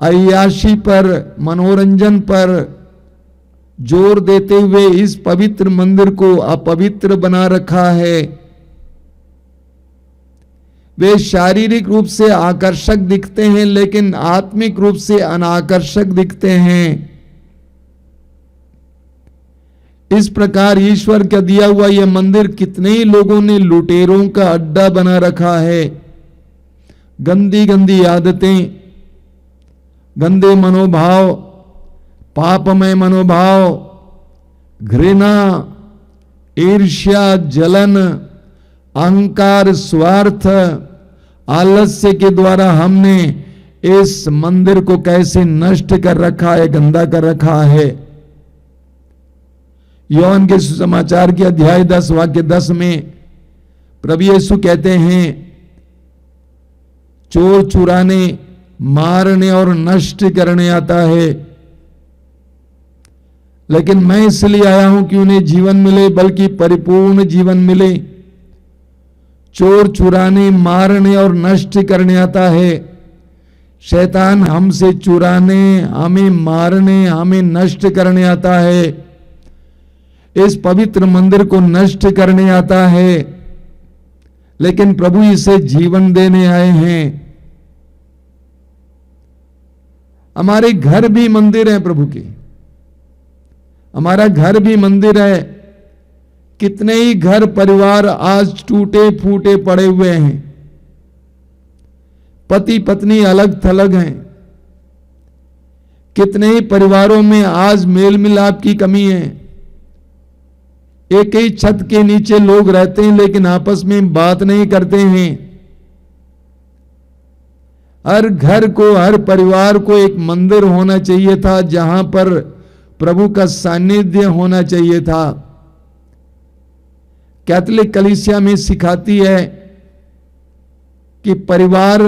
अय्याशी पर, मनोरंजन पर जोर देते हुए इस पवित्र मंदिर को अपवित्र बना रखा है। वे शारीरिक रूप से आकर्षक दिखते हैं लेकिन आत्मिक रूप से अनाकर्षक दिखते हैं। इस प्रकार ईश्वर का दिया हुआ यह मंदिर कितने ही लोगों ने लुटेरों का अड्डा बना रखा है। गंदी गंदी आदतें, गंदे मनोभाव, पापमय मनोभाव, घृणा, ईर्ष्या, जलन, अहंकार, स्वार्थ, आलस्य के द्वारा हमने इस मंदिर को कैसे नष्ट कर रखा है, गंदा कर रखा है। योहन के सुसमाचार के अध्याय 10 वाक्य 10 में प्रभु यीशु कहते हैं, चोर चुराने, मारने और नष्ट करने आता है, लेकिन मैं इसलिए आया हूं कि उन्हें जीवन मिले, बल्कि परिपूर्ण जीवन मिले। चोर चुराने, मारने और नष्ट करने आता है। शैतान हमसे चुराने, हमें मारने, हमें नष्ट करने आता है। इस पवित्र मंदिर को नष्ट करने आता है, लेकिन प्रभु इसे जीवन देने आए हैं। हमारे घर भी मंदिर है प्रभु के। हमारा घर भी मंदिर है। कितने ही घर परिवार आज टूटे फूटे पड़े हुए हैं। पति पत्नी अलग थलग हैं। कितने ही परिवारों में आज मेल मिलाप की कमी है। एक ही छत के नीचे लोग रहते हैं लेकिन आपस में बात नहीं करते हैं। हर घर को, हर परिवार को एक मंदिर होना चाहिए था जहां पर प्रभु का सानिध्य होना चाहिए था। कैथोलिक कलीसिया में सिखाती है कि परिवार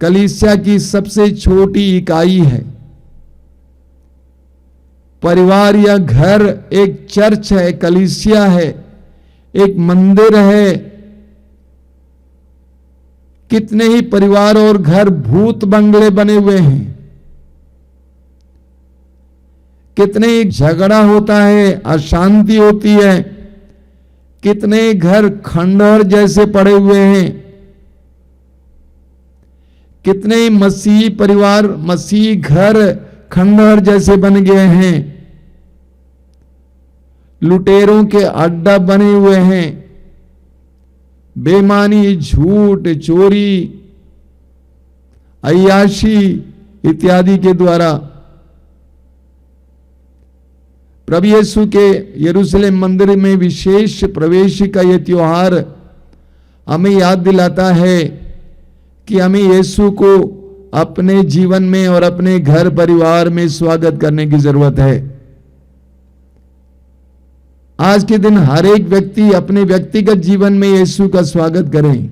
कलीसिया की सबसे छोटी इकाई है। परिवार या घर एक चर्च है, कलीसिया है, एक मंदिर है। कितने ही परिवार और घर भूत बंगले बने हुए हैं। कितने ही झगड़ा होता है, अशांति होती है। कितने घर खंडहर जैसे पड़े हुए हैं। कितने मसीही परिवार, मसीही घर खंडहर जैसे बन गए हैं, लुटेरों के अड्डा बने हुए हैं, बेईमानी, झूठ, चोरी, अय्याशी इत्यादि के द्वारा प्रभु यीशु के यरूशलेम मंदिर में विशेष प्रवेश का यह त्योहार हमें याद दिलाता है कि हमें यीशु को अपने जीवन में और अपने घर परिवार में स्वागत करने की जरूरत है। आज के दिन हर एक व्यक्ति अपने व्यक्तिगत जीवन में यीशु का स्वागत करें।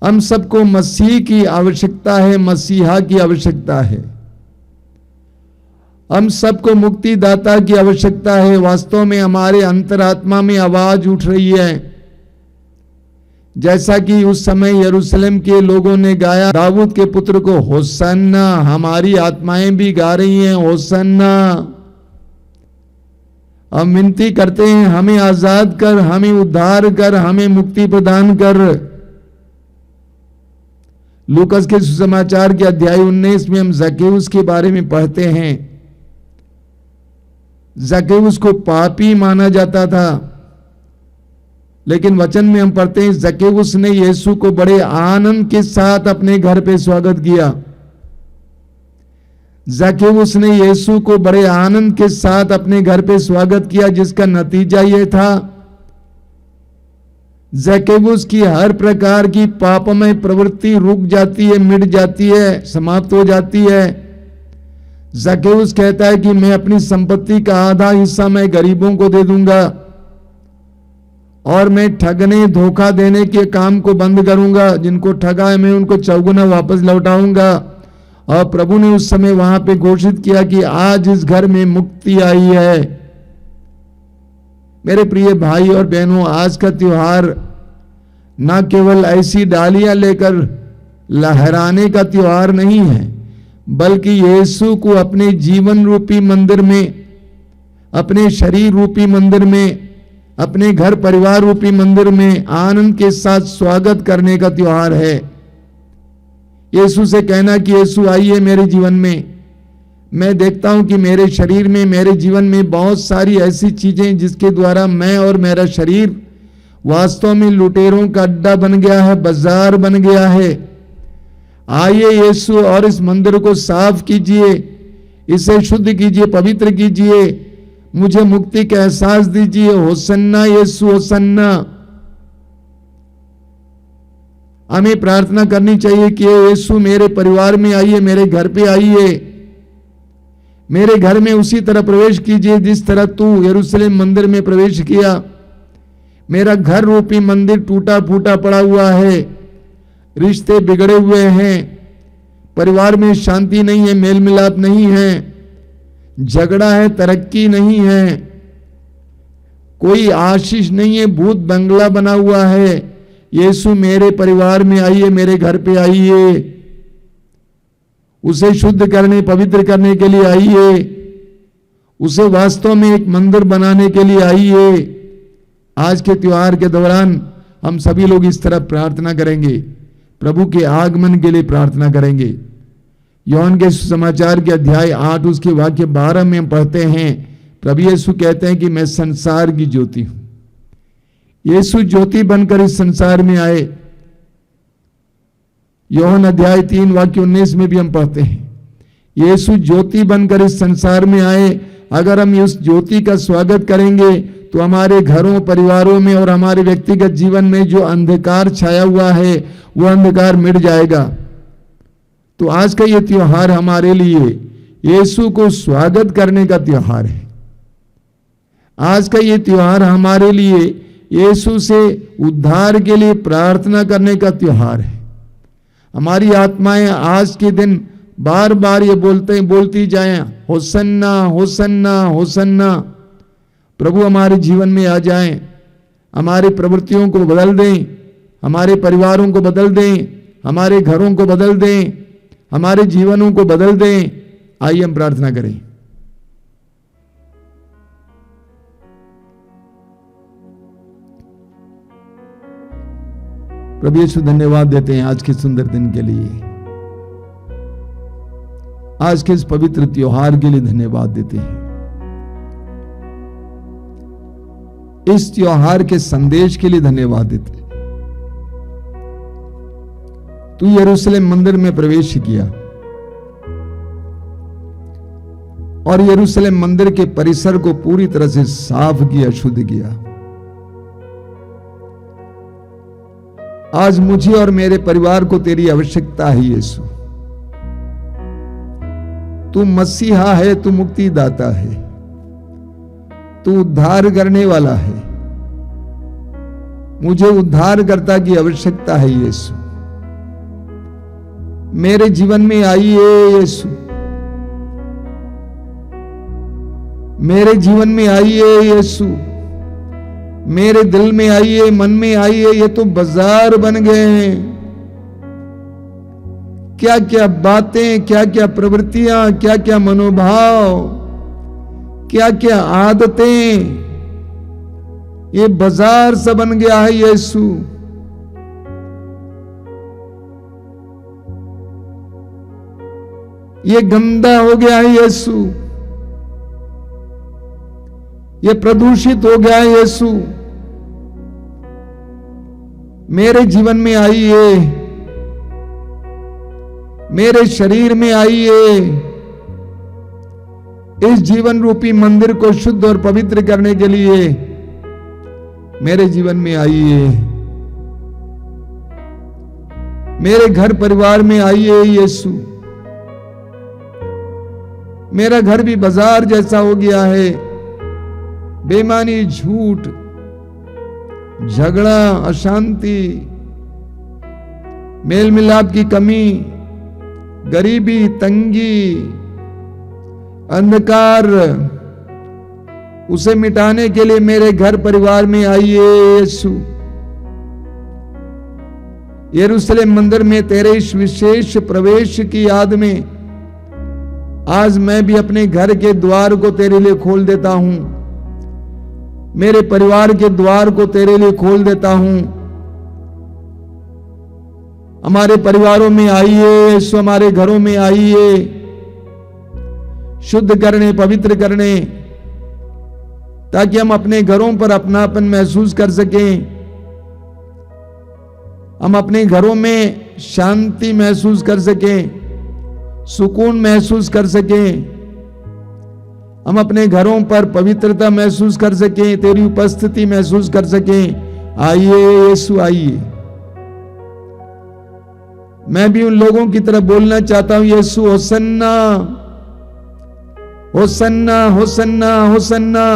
हम सबको मसीह की आवश्यकता है, मसीहा की आवश्यकता है। हम सबको मुक्तिदाता की आवश्यकता है। वास्तव में हमारे अंतरात्मा में आवाज उठ रही है, जैसा कि उस समय यरूशलेम के लोगों ने गाया, दाऊद के पुत्र को होसन्ना। हमारी आत्माएं भी गा रही हैं होसन्ना। हम विनती करते हैं, हमें आजाद कर, हमें उद्धार कर, हमें मुक्ति प्रदान कर। लूकस के सुसमाचार के अध्याय 19 में हम जक्केउस के बारे में पढ़ते हैं। जक्केउस को पापी माना जाता था, लेकिन वचन में हम पढ़ते हैं जक्केउस ने यीशु को बड़े आनंद के साथ अपने घर पे स्वागत किया। जक्केउस ने यीशु को बड़े आनंद के साथ अपने घर पे स्वागत किया, जिसका नतीजा यह था जक्केउस की हर प्रकार की पापमय प्रवृत्ति रुक जाती है, मिट जाती है, समाप्त हो जाती है। जक्केउस कहता है कि मैं अपनी संपत्ति का आधा हिस्सा मैं गरीबों को दे दूंगा और मैं ठगने, धोखा देने के काम को बंद करूंगा। जिनको ठगा है मैं उनको चौगुना वापस लौटाऊंगा। और प्रभु ने उस समय वहां पे घोषित किया कि आज इस घर में मुक्ति आई है। मेरे प्रिय भाई और बहनों, आज का त्योहार ना केवल ऐसी डालियां लेकर लहराने का त्योहार नहीं है, बल्कि यीशु को अपने जीवन रूपी मंदिर में, अपने शरीर रूपी मंदिर में, अपने घर परिवार रूपी मंदिर में आनंद के साथ स्वागत करने का त्योहार है। यीशु से कहना कि यीशु आइए मेरे जीवन में। मैं देखता हूं कि मेरे शरीर में, मेरे जीवन में बहुत सारी ऐसी चीजें जिसके द्वारा मैं और मेरा शरीर वास्तव में लुटेरों का अड्डा बन गया है, बाजार बन गया है। आइए यीशु और इस मंदिर को साफ कीजिए, इसे शुद्ध कीजिए, पवित्र कीजिए, मुझे मुक्ति का एहसास दीजिए। होसन्ना यीशु, होसन्ना। हमें प्रार्थना करनी चाहिए कि यीशु मेरे परिवार में आइए, मेरे घर पे आइए, मेरे घर में उसी तरह प्रवेश कीजिए जिस तरह तू यरूशलेम मंदिर में प्रवेश किया। मेरा घर रूपी मंदिर टूटा फूटा पड़ा हुआ है, रिश्ते बिगड़े हुए हैं, परिवार में शांति नहीं है, मेल मिलाप नहीं है, झगड़ा है, तरक्की नहीं है, कोई आशीष नहीं है, भूत बंगला बना हुआ है। यीशु मेरे परिवार में आइए, मेरे घर पे आइए, उसे शुद्ध करने, पवित्र करने के लिए आइए, उसे वास्तव में एक मंदिर बनाने के लिए आइए। आज के त्योहार के दौरान हम सभी लोग इस तरह प्रार्थना करेंगे, प्रभु के आगमन के लिए प्रार्थना करेंगे। यूहन्ना के सुसमाचार के अध्याय 8 उसके वाक्य 12 में हम पढ़ते हैं, प्रभु यीशु कहते हैं कि मैं संसार की ज्योति हूं। यीशु ज्योति बनकर इस संसार में आए। यूहन्ना अध्याय 3 वाक्य 19 में भी हम पढ़ते हैं, यीशु ज्योति बनकर इस संसार में आए। अगर हम उस ज्योति का स्वागत करेंगे तो हमारे घरों, परिवारों में और हमारे व्यक्तिगत जीवन में जो अंधकार छाया हुआ है वो अंधकार मिट जाएगा। तो आज का ये त्योहार हमारे लिए यीशु को स्वागत करने का त्योहार है। आज का ये त्योहार हमारे लिए यीशु से उद्धार के लिए प्रार्थना करने का त्योहार है। हमारी आत्माएं आज के दिन बार बार ये बोलती जाएं, होसन्ना, होसन्ना, होसन्ना। प्रभु हमारे जीवन में आ जाएं, हमारी प्रवृत्तियों को बदल दें, हमारे परिवारों को बदल दें, हमारे घरों को बदल दें, हमारे जीवनों को बदल दें। आइए हम प्रार्थना करें। प्रभु यीशु धन्यवाद देते हैं आज के सुंदर दिन के लिए। आज के इस पवित्र त्योहार के लिए धन्यवाद देते हैं। इस त्योहार के संदेश के लिए धन्यवाद देते हैं। तू यरूशलेम मंदिर में प्रवेश किया और यरूशलेम मंदिर के परिसर को पूरी तरह से साफ किया, शुद्ध किया। आज मुझे और मेरे परिवार को तेरी आवश्यकता है यीशु। तू मसीहा है, तू मुक्तिदाता है, तू उद्धार करने वाला है। मुझे उद्धारकर्ता की आवश्यकता है यीशु। मेरे जीवन में आइए यीशु, मेरे जीवन में आइए यीशु, मेरे दिल में आइए, मन में आइए। ये तो बाजार बन गए हैं। क्या क्या बातें, क्या क्या प्रवृत्तियां, क्या क्या मनोभाव, क्या क्या आदतें, ये बाजार सा बन गया है यीशु। ये गंदा हो गया है यीशु, ये प्रदूषित हो गया है यीशु। मेरे जीवन में आइए, मेरे शरीर में आइए। इस जीवन रूपी मंदिर को शुद्ध और पवित्र करने के लिए मेरे जीवन में आइए। मेरे घर परिवार में आइए यीशु। मेरा घर भी बाजार जैसा हो गया है। बेईमानी, झूठ, झगड़ा, अशांति, मेल मिलाप की कमी, गरीबी, तंगी, अंधकार, उसे मिटाने के लिए मेरे घर परिवार में आइए यीशु। यरूशलेम मंदिर में तेरे इस विशेष प्रवेश की याद में आज मैं भी अपने घर के द्वार को तेरे लिए खोल देता हूं। मेरे परिवार के द्वार को तेरे लिए खोल देता हूं। हमारे परिवारों में आइए यीशु, हमारे घरों में आइए, शुद्ध करने, पवित्र करने, ताकि हम अपने घरों पर अपनापन महसूस कर सकें। हम अपने घरों में शांति महसूस कर सकें, सुकून महसूस कर सकें। हम अपने घरों पर पवित्रता महसूस कर सकें, तेरी उपस्थिति महसूस कर सकें। आइए यीशु, आइए। मैं भी उन लोगों की तरफ बोलना चाहता हूं, यीशु होसन्ना, होसन्ना, होसन्ना, होसन्ना।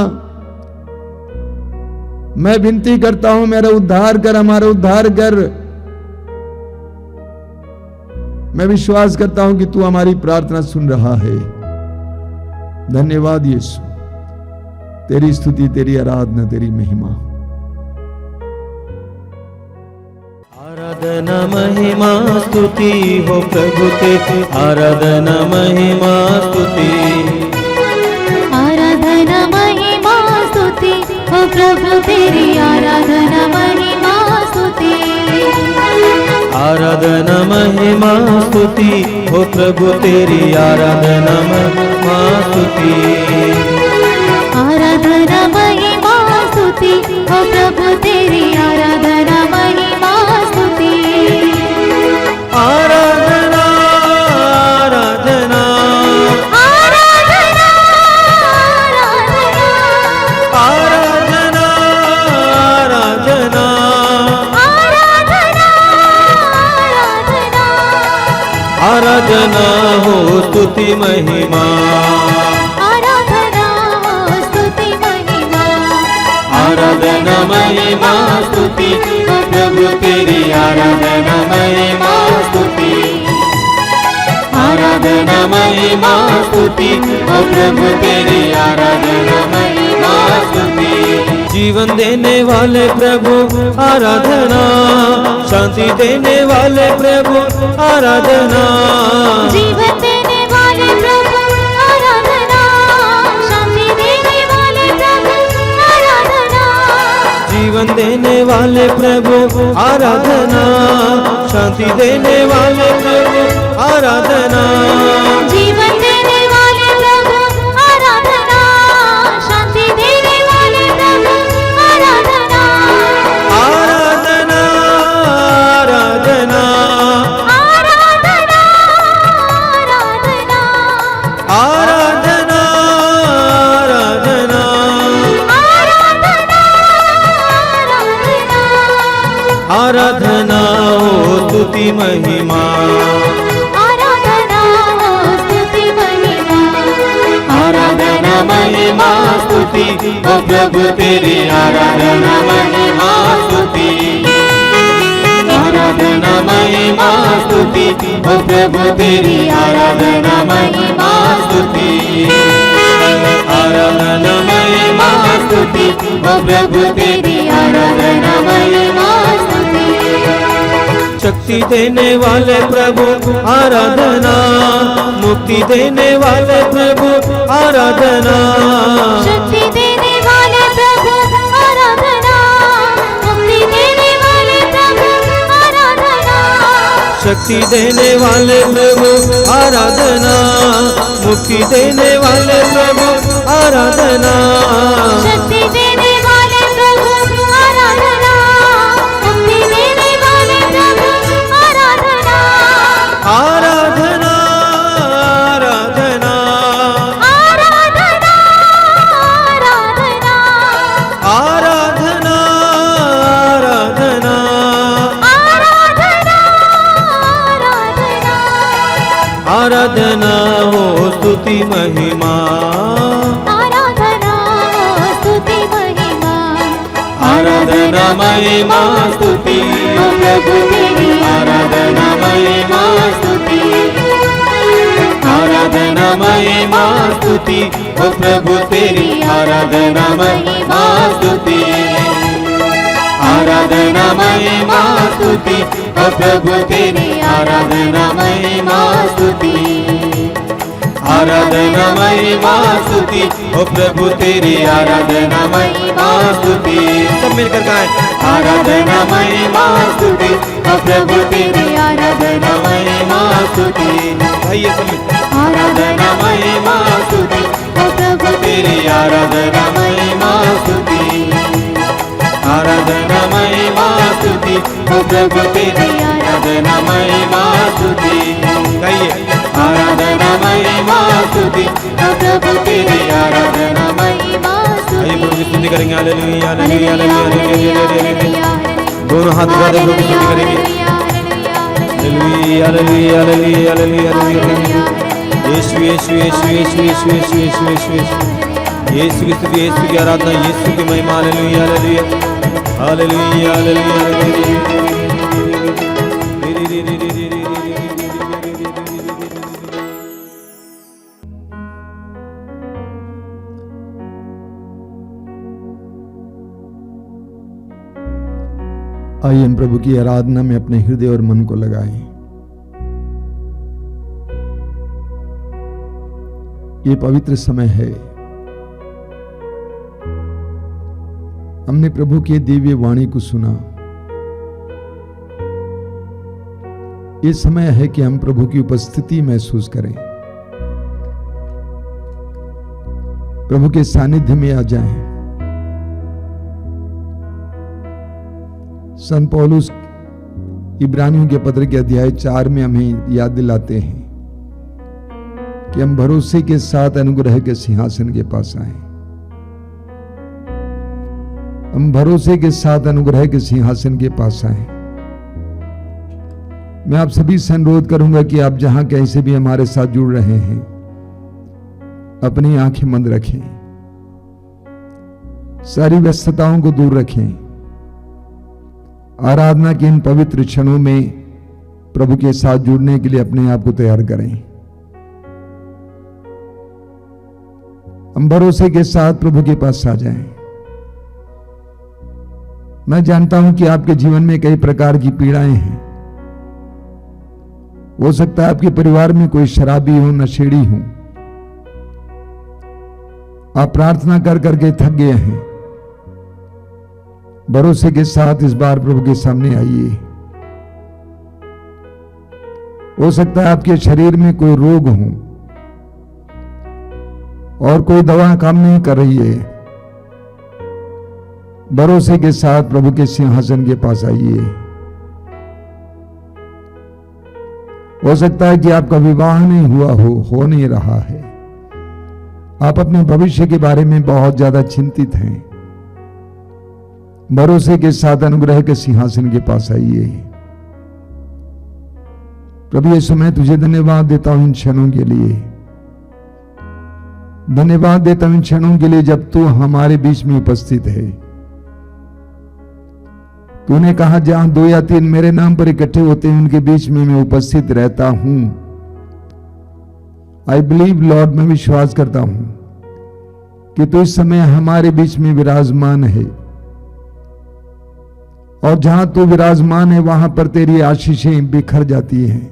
मैं विनती करता हूं, मेरा उद्धार कर, हमारा उद्धार कर। मैं विश्वास करता हूं कि तू हमारी प्रार्थना सुन रहा है। धन्यवाद यीशु, तेरी स्तुति, तेरी आराधना, तेरी महिमा। आराधना महिमा स्तुति हो प्रभु तेरी, आराधना महिमा स्तुति, आराधना महिमा स्तुति हो प्रभु तेरी, आराधना महिमा स्तुति, आराधना महिमा स्तुति हो प्रभु तेरी, आराधना महिमा स्तुति, आराधना महिमा स्तुति हो प्रभु तेरी, आराधना महिमा स्तुति, आराधना, आराधना, आराधना, आराधना, आराधना, आराधना, आराधना हो स्तुति महिमा, आराधना हो स्तुति महिमा, आराधना महिमा स्तुति हो प्रभु तेरी, आराधना महिमा स्तुति, आराधना महिमा स्तुति हो प्रभु तेरी, आराधना महिमा स्तुति। जीवन देने वाले प्रभु आराधना, शांति देने वाले प्रभु आराधना, जीवन देने वाले प्रभु आराधना, शांति देने वाले प्रभु आराधना, जीवन जीवन देने वाले प्रभु आराधना, शांति देने वाले प्रभु आराधना, जीवन देने वाले प्रभु आराधना, शांति देने वाले प्रभु आराधना, आराधना, आराधना, आराधना, आराधना, आराधना, आराधना, आराधना हो स्तुति महिमा, आराधना हो स्तुति महिमा, आराधना महिमा स्तुति ओ प्रभु तेरी आराधना महिमा स्तुति, आराधना महिमा स्तुति ओ प्रभु तेरी आराधना महिमा स्तुति, आराधना महिमा स्तुति ओ प्रभु तेरी आराधना महिमा स्तुति, शक्ति देने वाले प्रभु आराधना, मुक्ति देने वाले प्रभु आराधना, शक्ति देने वाले प्रभु आराधना, मुक्ति देने वाले प्रभु आराधना, शक्ति देने वाले प्रभु आराधना, मुक्ति देने वाले प्रभु आराधना, शक्ति देने वाले प्रभु आराधना, मुक्ति देने वाले प्रभु आराधना, आराधना, आराधना, आराधना, आराधना, आराधना, आराधना, आराधना हो स्तुति महिमा, आराधना हो स्तुति महिमा, आराधना महिमा स्तुति ओ प्रभु तेरी आराधना महिमा स्तुति, आराधना महिमा स्तुति ओ प्रभु तेरी आराधना महिमा स्तुति, आराधना महिमा स्तुति ओ प्रभु तेरी आराधना महिमा स्तुति, आराधना महिमा स्तुति ओ प्रभु तेरी आराधना महिमा स्तुति, सब मिलकर गाएं, आराधना महिमा स्तुति ओ प्रभु तेरी आराधना महिमा स्तुति, आइए सब मिलकर आराधना महिमा स्तुति ओ प्रभु तेरी आराधना महिमा स्तुति, आराधना महिमा स्तुति ओ प्रभु तेरी आराधना महिमा स्तुति, गाइए, आराधना महिमा स्तुति ओ प्रभु तेरी आराधना महिमा स्तुति, आइए प्रभु की स्तुति करेंगे, हालेलुया हालेलुया हालेलुया हालेलुया, दोनों हाथ उठा दे प्रभु की स्तुति करेंगे, हालेलुया हालेलुया हालेलुया हालेलुया, यीशु यीशु यीशु यीशु यीशु यीशु यीशु यीशु यीशु की स्तुति, यीशु की आराधना, यीशु की महिमा, hallelujah hallelujah hallelujah hallelujah hallelujah. आइए हम प्रभु की आराधना में अपने हृदय और मन को लगाएं। ये पवित्र समय है, हमने प्रभु की दिव्य वाणी को सुना। ये समय है कि हम प्रभु की उपस्थिति महसूस करें, प्रभु के सानिध्य में आ जाएं। संत पौलुस इब्रानियों के पत्र के अध्याय 4 में हमें याद दिलाते हैं कि हम भरोसे के साथ अनुग्रह के सिंहासन के पास आए। हम भरोसे के साथ अनुग्रह के सिंहासन के पास आए। मैं आप सभी से अनुरोध करूंगा कि आप जहां कहीं से भी हमारे साथ जुड़ रहे हैं, अपनी आंखें बंद रखें, सारी व्यस्तताओं को दूर रखें। आराधना के इन पवित्र क्षणों में प्रभु के साथ जुड़ने के लिए अपने आप को तैयार करें। हम भरोसे के साथ प्रभु के पास आ जाएं। मैं जानता हूं कि आपके जीवन में कई प्रकार की पीड़ाएं हैं। हो सकता है आपके परिवार में कोई शराबी हो, नशेड़ी हो। आप प्रार्थना कर करके थक गए हैं। भरोसे के साथ इस बार प्रभु के सामने आइए। हो सकता है आपके शरीर में कोई रोग हो और कोई दवा काम नहीं कर रही है। भरोसे के साथ प्रभु के सिंहासन के पास आइए। हो सकता है कि आपका विवाह नहीं हुआ हो नहीं रहा है। आप अपने भविष्य के बारे में बहुत ज्यादा चिंतित हैं। भरोसे के साथ अनुग्रह के सिंहासन के पास आइए। प्रभु यीशु, मैं तुझे धन्यवाद देता हूं इन क्षणों के लिए। धन्यवाद देता हूं इन क्षणों के लिए जब तू हमारे बीच में उपस्थित है। तूने कहा जहां 2 या 3 मेरे नाम पर इकट्ठे होते हैं उनके बीच में मैं उपस्थित रहता हूं। आई बिलीव लॉर्ड, मैं विश्वास करता हूं कि तू इस समय हमारे बीच में विराजमान है और जहां तू विराजमान है वहां पर तेरी आशीषें बिखर जाती हैं।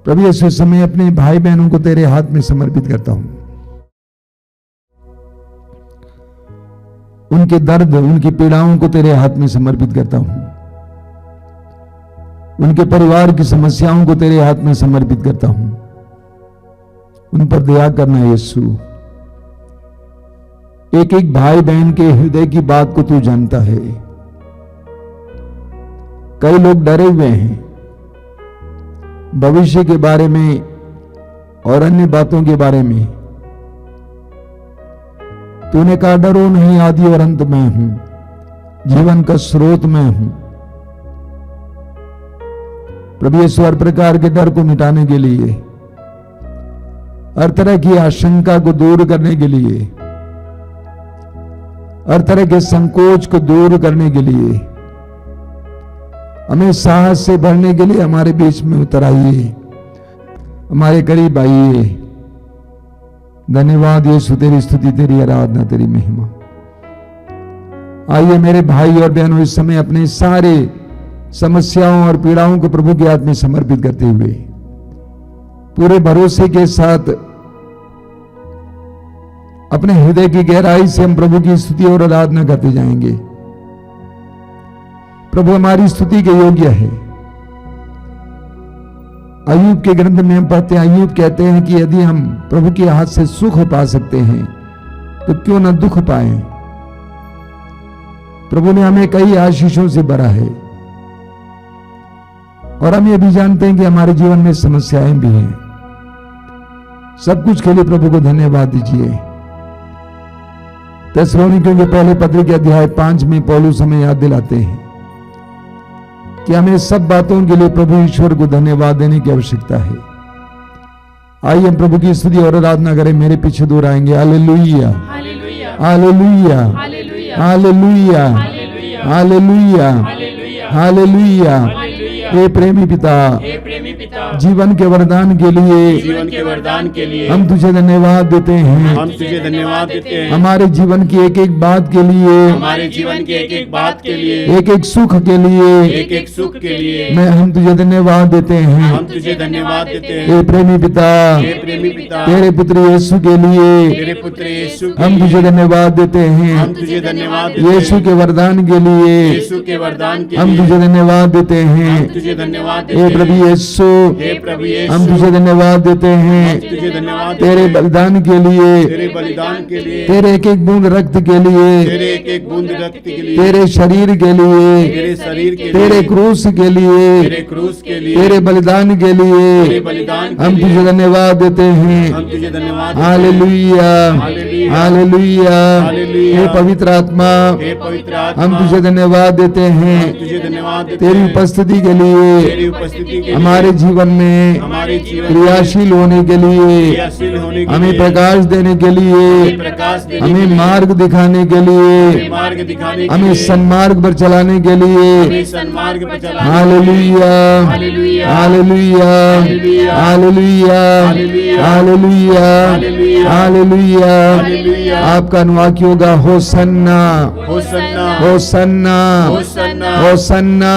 प्रभु यीशु, इस समय अपने भाई बहनों को तेरे हाथ में समर्पित करता हूं। उनके दर्द, उनकी पीड़ाओं को तेरे हाथ में समर्पित करता हूं। उनके परिवार की समस्याओं को तेरे हाथ में समर्पित करता हूं। उन पर दया करना यीशु। एक एक भाई बहन के हृदय की बात को तू जानता है। कई लोग डरे हुए हैं भविष्य के बारे में और अन्य बातों के बारे में। तूने कहा डरो नहीं, आदि और अंत मैं हूं, जीवन का स्रोत मैं हूं। प्रभु यीशु, हर प्रकार के डर को मिटाने के लिए, हर तरह की आशंका को दूर करने के लिए, हर तरह के संकोच को दूर करने के लिए, हमें साहस से भरने के लिए हमारे बीच में उतर आइए, हमारे करीब आइए। धन्यवाद यीशु, तेरी स्तुति, तेरी आराधना, तेरी महिमा। आइए मेरे भाई और बहनों, इस समय अपने सारे समस्याओं और पीड़ाओं को प्रभु के हाथ में समर्पित करते हुए पूरे भरोसे के साथ अपने हृदय की गहराई से हम प्रभु की स्तुति और आराधना करते जाएंगे। प्रभु हमारी स्तुति के योग्य है। अय्यूब के ग्रंथ में हम पढ़ते हैं, अय्यूब कहते हैं कि यदि हम प्रभु के हाथ से सुख पा सकते हैं तो क्यों ना दुख पाए। प्रभु ने हमें कई आशीषों से भरा है और हम ये भी जानते हैं कि हमारे जीवन में समस्याएं भी हैं। सब कुछ के लिए प्रभु को धन्यवाद दीजिए। थिस्सलुनीकियों के पहले पत्र के अध्याय 5 में पौलुस हमें याद दिलाते हैं कि हमें सब बातों के लिए प्रभु ईश्वर को धन्यवाद देने की आवश्यकता है। आइए हम प्रभु की स्तुति और आराधना करें। मेरे पीछे दूर आएंगे। Hallelujah, hallelujah, hallelujah, hallelujah, hallelujah. हे प्रेमी पिता, जीवन के वरदान के लिए हम तुझे धन्यवाद देते हैं। हमारे जीवन की एक एक बात के लिए, एक एक सुख के लिए मैं हम तुझे धन्यवाद देते हैं। हे प्रेमी पिता, तेरे पुत्र यीशु के लिए हम तुझे धन्यवाद देते हैं। यीशु के वरदान के लिए हम तुझे धन्यवाद देते हैं। हे प्रभु यीशु, हम तुझे धन्यवाद देते हैं। तेरे बलिदान के लिए, तेरे एक एक बूंद रक्त के लिए, तेरे शरीर के लिए, तेरे क्रूस के लिए, तेरे बलिदान के लिए हम तुझे धन्यवाद देते हैं। Hallelujah, hallelujah. हे पवित्र आत्मा, हम तुझे धन्यवाद देते हैं तेरी उपस्थिति के लिए, हमारे जीवन में क्रियाशील होने के लिए, हमें प्रकाश देने के लिए, हमें मार्ग दिखाने के लिए, हमें सन्मार्ग पर चलाने के लिए। Hallelujah, hallelujah, hallelujah, hallelujah, hallelujah. आपका अनुवाक्य होगा होसन्ना, होसन्ना, होसन्ना।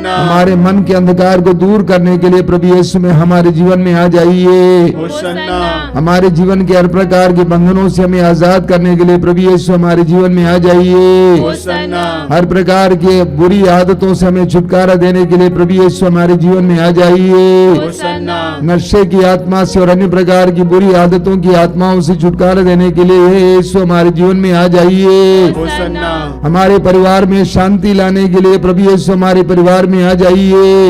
हमारे हमारे मन के अंधकार को दूर करने के लिए प्रभु यीशु में हमारे जीवन में आ जाइए। होसन्ना, हमारे जीवन के हर प्रकार के बंधनों से हमें आजाद करने के लिए प्रभु यीशु हमारे जीवन में आ जाइए। होसन्ना, हर प्रकार के बुरी आदतों से हमें छुटकारा देने के लिए प्रभु यीशु हमारे जीवन में आ जाइए। होसन्ना, नशे की आत्मा से और अन्य प्रकार की बुरी आदतों की आत्माओं से छुटकारा देने के लिए हे यीशु हमारे जीवन में आ जाइए। होसन्ना, हमारे परिवार में शांति लाने के लिए प्रभु यीशु हमारे परिवार में आ जाइए।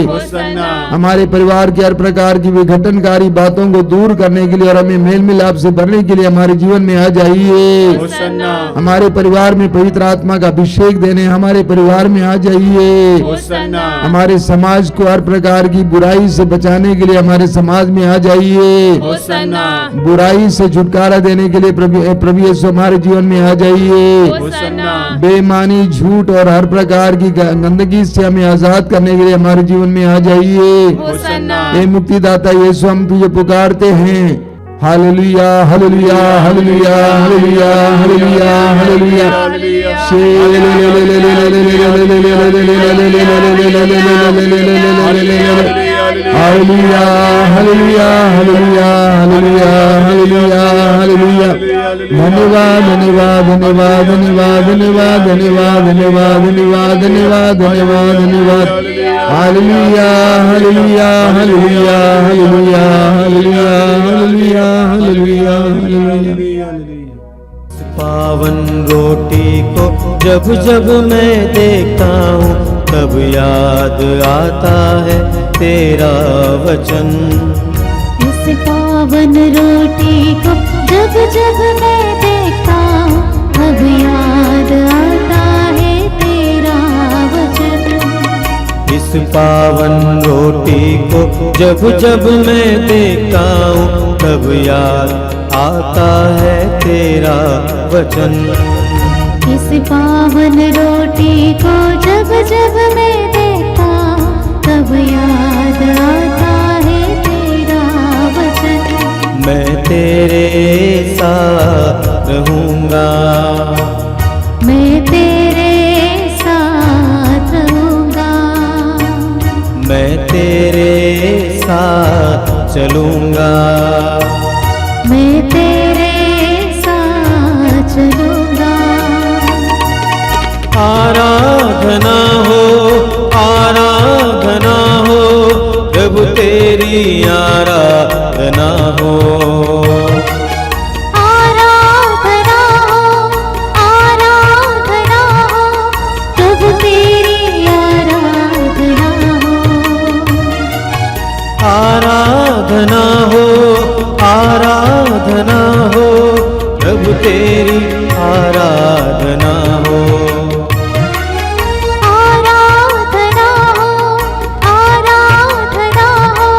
होसन्ना, हमारे परिवार के हर प्रकार की विघटनकारी बातों को दूर करने के लिए और हमें मेल मिलाप से भरने के लिए हमारे जीवन में आ जाइए। होसन्ना, हमारे परिवार में पवित्र आत्मा का अभिषेक देने हमारे परिवार में आ जाइए। होसन्ना, हमारे समाज को हर प्रकार की बुराई से बचाने के लिए हमारे समाज में आ जाइए। होसन्ना, बुराई से छुटकारा देने के लिए प्रभु यीशु हमारे जीवन में आ जाइए। होसन्ना, बेईमानी, झूठ और हर प्रकार की गंदगी से हमें आजाद करने के लिए हमारे जीवन में आ जाइए। होसन्ना, हे मुक्तिदाता यीशु, हम तुझे पुकारते हैं। Hallelujah, hallelujah, hallelujah, hallelujah, hallelujah, hallelujah. Hallelujah, hallelujah, hallelujah, hallelujah, hallelujah, hallelujah. धन्यवाद, धन्यवाद, धन्यवाद, धन्यवाद, धन्यवाद, धन्यवाद, धन्यवाद, धन्यवाद, धन्यवाद, धन्यवाद, धन्यवाद। Hallelujah, hallelujah, hallelujah, hallelujah, hallelujah, hallelujah, hallelujah, hallelujah. पावन रोटी को जब जब मैं देखता हूँ तब याद आता है तेरा वचन। इस पावन रोटी को जब जब मैं देखता हूँ तब याद आता है तेरा वचन। इस पावन रोटी को जब जब मैं देखता हूँ तब याद आता है तेरा वचन। इस पावन रोटी को जब जब मैं देखता हूँ तब याद आता है तेरा वचन। मैं तेरे साथ रहूँगा, मैं तेरे साथ रहूँगा, मैं तेरे साथ चलूँगा, मैं तेरे साथ चलूँगा। आराधना हो, आराधना हो, प्रभु तेरी आराधना हो। आराधना हो, आराधना हो, प्रभु तेरी आराधना हो। आराधना हो, आराधना हो, प्रभु तेरी आराधना हो। आराधना हो, आराधना हो,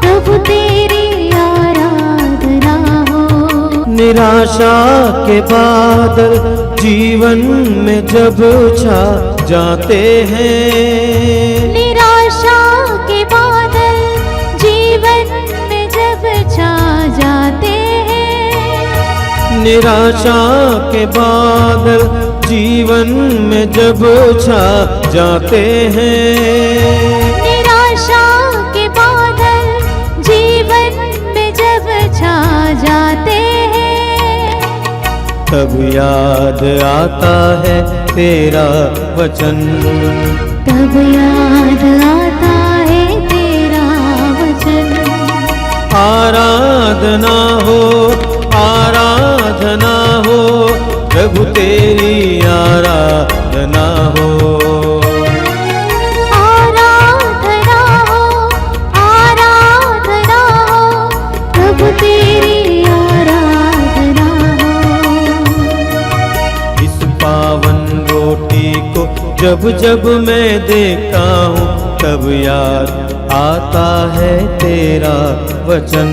प्रभु तेरी आराधना हो। निराशा के बादल जीवन में जब छा जाते हैं, निराशा के बादल जीवन में जब छा जाते हैं। निराशा के बादल जीवन में जब छा जाते हैं, निराशा के बादल जीवन में जब छा जाते हैं। तब याद आता है तेरा वचन। तब याद आता है तेरा वचन। आराधना हो, आराधना हो, प्रभु तेरी आराधना हो। आराधना हो, आराधना हो, प्रभु तेरी आराधना हो। इस पावन रोटी को जब जब मैं देखता हूँ तब याद आता है तेरा वचन।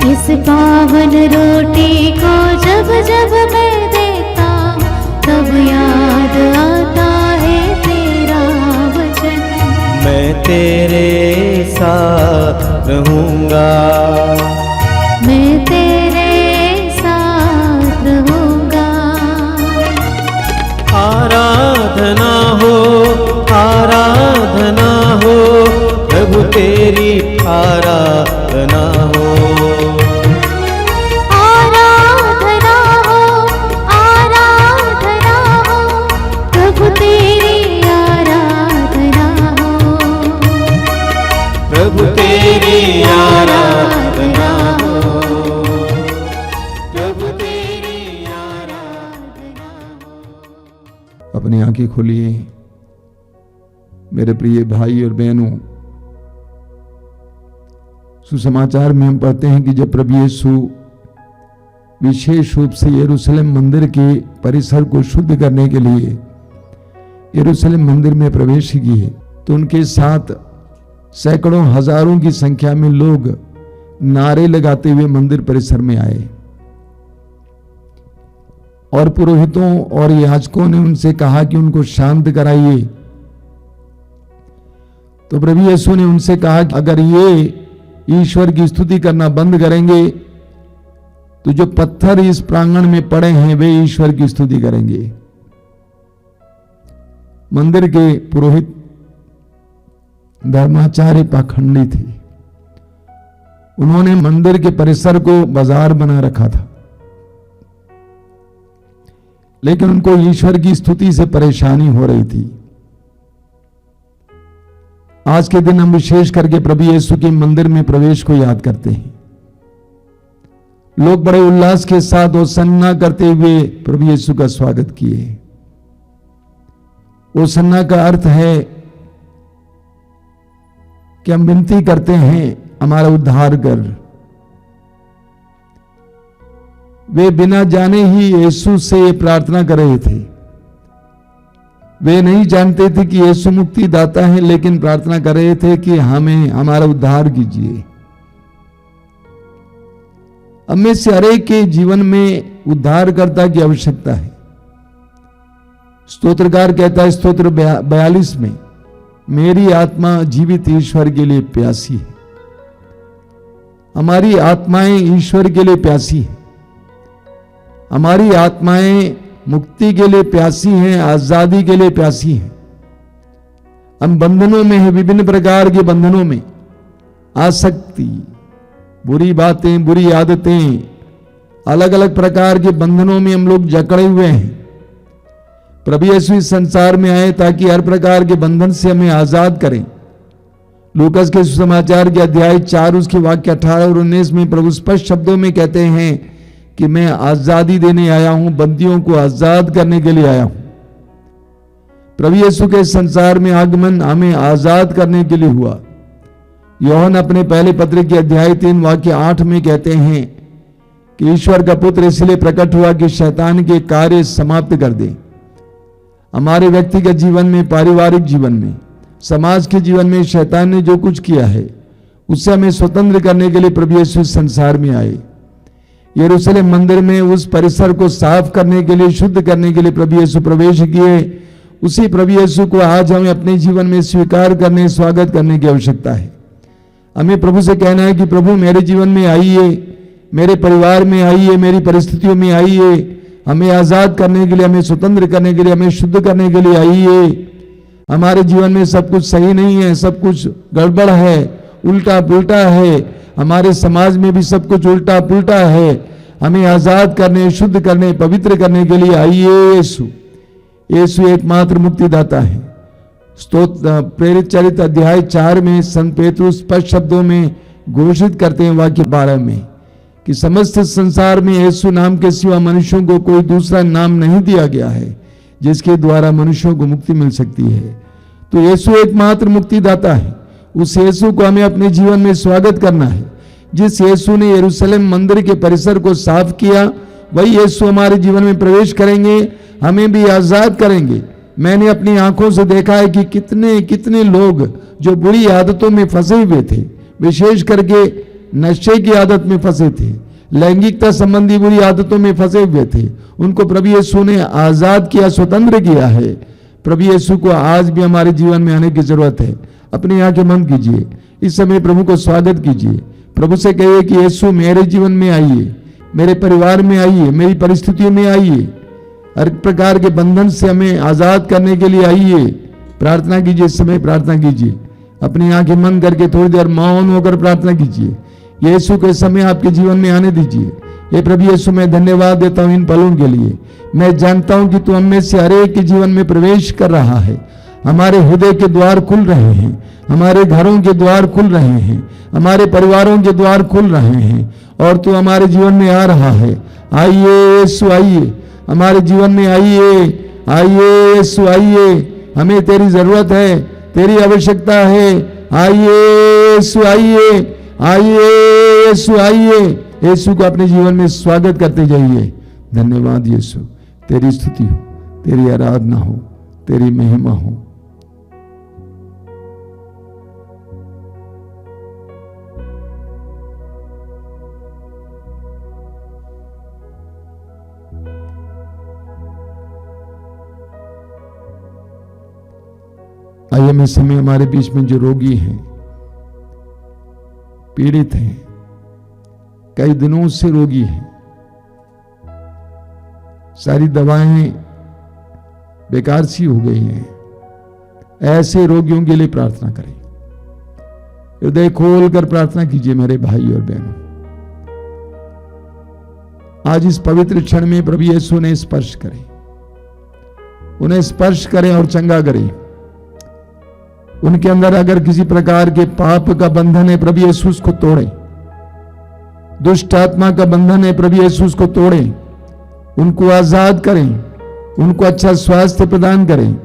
इस पावन रोटी को जब जब मैं देखता हूँ तब याद आता है तेरा वचन। मैं तेरे साथ रहूँगा, मैं तेरे साथ रहूँगा। आराधना हो, आराधना तेरी आराधना हो। आराधना हो, आराधना हो, प्रभु तेरी आराधना हो, प्रभु तेरी आराधना हो, प्रभु तेरी आराधना हो। अपनी आंखें खोलिए मेरे प्रिय भाई और बहनों। सुसमाचार में हम पढ़ते हैं कि जब प्रभु यीशु विशेष रूप से यरूशलेम मंदिर के परिसर को शुद्ध करने के लिए यरूशलेम मंदिर में प्रवेश किए तो उनके साथ सैकड़ों हजारों की संख्या में लोग नारे लगाते हुए मंदिर परिसर में आए और पुरोहितों और याजकों ने उनसे कहा कि उनको शांत कराइए। तो प्रभु यीशु ने उनसे कहा कि अगर ये ईश्वर की स्तुति करना बंद करेंगे तो जो पत्थर इस प्रांगण में पड़े हैं वे ईश्वर की स्तुति करेंगे। मंदिर के पुरोहित धर्माचार्य पाखंडी थे। उन्होंने मंदिर के परिसर को बाजार बना रखा था, लेकिन उनको ईश्वर की स्तुति से परेशानी हो रही थी। आज के दिन हम विशेष करके प्रभु यीशु के मंदिर में प्रवेश को याद करते हैं। लोग बड़े उल्लास के साथ ओसन्ना करते हुए प्रभु यीशु का स्वागत किए। ओसन्ना का अर्थ है कि हम विनती करते हैं हमारा उद्धार कर। वे बिना जाने ही यीशु से ये प्रार्थना कर रहे थे। वे नहीं जानते थे कि यीशु मुक्ति दाता है, लेकिन प्रार्थना कर रहे थे कि हमें हमारा उद्धार कीजिए। अब में से हरेक के जीवन में उद्धारकर्ता की आवश्यकता है। स्तोत्रकार कहता है स्तोत्र 42 में, मेरी आत्मा जीवित ईश्वर के लिए प्यासी है। हमारी आत्माएं ईश्वर के लिए प्यासी है। हमारी आत्माएं मुक्ति के लिए प्यासी हैं, आजादी के लिए प्यासी हैं। हम बंधनों में हैं, विभिन्न प्रकार के बंधनों में, आसक्ति, बुरी बातें, बुरी आदतें, अलग अलग प्रकार के बंधनों में हम लोग जकड़े हुए हैं। प्रभु यीशु इस संसार में आए ताकि हर प्रकार के बंधन से हमें आजाद करें। लूकास के सुसमाचार के अध्याय 4 उसके वाक्य 18 और 19 में प्रभु स्पष्ट शब्दों में कहते हैं कि मैं आजादी देने आया हूं, बंदियों को आजाद करने के लिए आया हूं। प्रभु यीशु के संसार में आगमन हमें आजाद करने के लिए हुआ। यूहन्ना अपने पहले पत्र के अध्याय 3 वाक्य 8 में कहते हैं कि ईश्वर का पुत्र इसलिए प्रकट हुआ कि शैतान के कार्य समाप्त कर दे। हमारे व्यक्तिगत जीवन में, पारिवारिक जीवन में, समाज के जीवन में शैतान ने जो कुछ किया है उससे हमें स्वतंत्र करने के लिए प्रभु यीशु संसार में आए। यरूशलेम मंदिर में उस परिसर को साफ करने के लिए, शुद्ध करने के लिए प्रभु यीशु प्रवेश किए। उसी प्रभु यीशु को आज हमें अपने जीवन में स्वीकार करने, स्वागत करने की आवश्यकता है। हमें प्रभु से कहना है कि प्रभु मेरे जीवन में आइए, मेरे परिवार में आइए, मेरी परिस्थितियों में आइए, हमें आजाद करने के लिए, हमें स्वतंत्र करने के लिए, हमें शुद्ध करने के लिए आइए। हमारे जीवन में सब कुछ सही नहीं है, सब कुछ गड़बड़ है, उल्टा पुल्टा है। हमारे समाज में भी सब कुछ उल्टा पुल्टा है। हमें आजाद करने, शुद्ध करने, पवित्र करने के लिए आइए। यीशु एकमात्र मुक्तिदाता है। स्तोत्र प्रेरित चरित्र अध्याय 4 में संत पेतरुस स्पष्ट शब्दों में घोषित करते हैं वाक्य 12 में कि समस्त संसार में यीशु नाम के सिवा मनुष्यों को कोई दूसरा नाम नहीं दिया गया है जिसके द्वारा मनुष्यों को मुक्ति मिल सकती है। तो यीशु एकमात्र मुक्तिदाता है। उस यीशु को हमें अपने जीवन में स्वागत करना है। जिस यीशु ने यरूशलेम मंदिर के परिसर को साफ किया, वही यीशु हमारे जीवन में प्रवेश करेंगे, हमें भी आजाद करेंगे। मैंने अपनी आंखों से देखा है कि कितने कितने लोग जो बुरी आदतों में फंसे हुए थे, विशेष करके नशे की आदत में फंसे थे, लैंगिकता संबंधी बुरी आदतों में फंसे हुए थे, उनको प्रभु यीशु ने आजाद किया, स्वतंत्र किया है। प्रभु यीशु को आज भी हमारे जीवन में आने की जरूरत है। अपनी आंखें बंद कीजिए, इस समय प्रभु को स्वागत कीजिए। प्रभु से कहिए कि यीशु मेरे जीवन में आइए, मेरे परिवार में आइए, मेरी परिस्थितियों में आइए, हर प्रकार के बंधन से हमें आजाद करने के लिए आइए। प्रार्थना कीजिए, इस समय प्रार्थना कीजिए। अपनी आंखें बंद करके थोड़ी देर मौन होकर प्रार्थना कीजिए। यीशु के समय आपके जीवन में आने दीजिए। ये प्रभु यीशु, मैं धन्यवाद देता हूं इन पलों के लिए। मैं जानता हूं कि तू हम में से हर एक के जीवन में प्रवेश कर रहा है। हमारे हृदय के द्वार खुल रहे हैं, हमारे घरों के द्वार खुल रहे हैं, हमारे परिवारों के द्वार खुल रहे हैं और तू हमारे जीवन में आ रहा है। आइए यीशु, आइए हमारे जीवन में, आइए आइए यीशु, आइए। हमें तेरी जरूरत है, तेरी आवश्यकता है। आइए यीशु, आइए आइए यीशु, आइए। यीशु को अपने जीवन में स्वागत करते जाइए। धन्यवाद यीशु, तेरी स्तुति हो, तेरी आराधना हो, तेरी महिमा हो। आइए मैं समय हमारे बीच में जो रोगी हैं, पीड़ित हैं, कई दिनों से रोगी हैं, सारी दवाएं बेकार सी हो गई हैं, ऐसे रोगियों के लिए प्रार्थना करें। हृदय खोल कर प्रार्थना कीजिए मेरे भाई और बहनों। आज इस पवित्र क्षण में प्रभु यीशु ने स्पर्श करें, उन्हें स्पर्श करें और चंगा करें। उनके अंदर अगर किसी प्रकार के पाप का बंधन है, प्रभु यीशु उसको तोड़े। दुष्ट आत्मा का बंधन है, प्रभु यीशु उसको तोड़े। उनको आजाद करें, उनको अच्छा स्वास्थ्य प्रदान करें।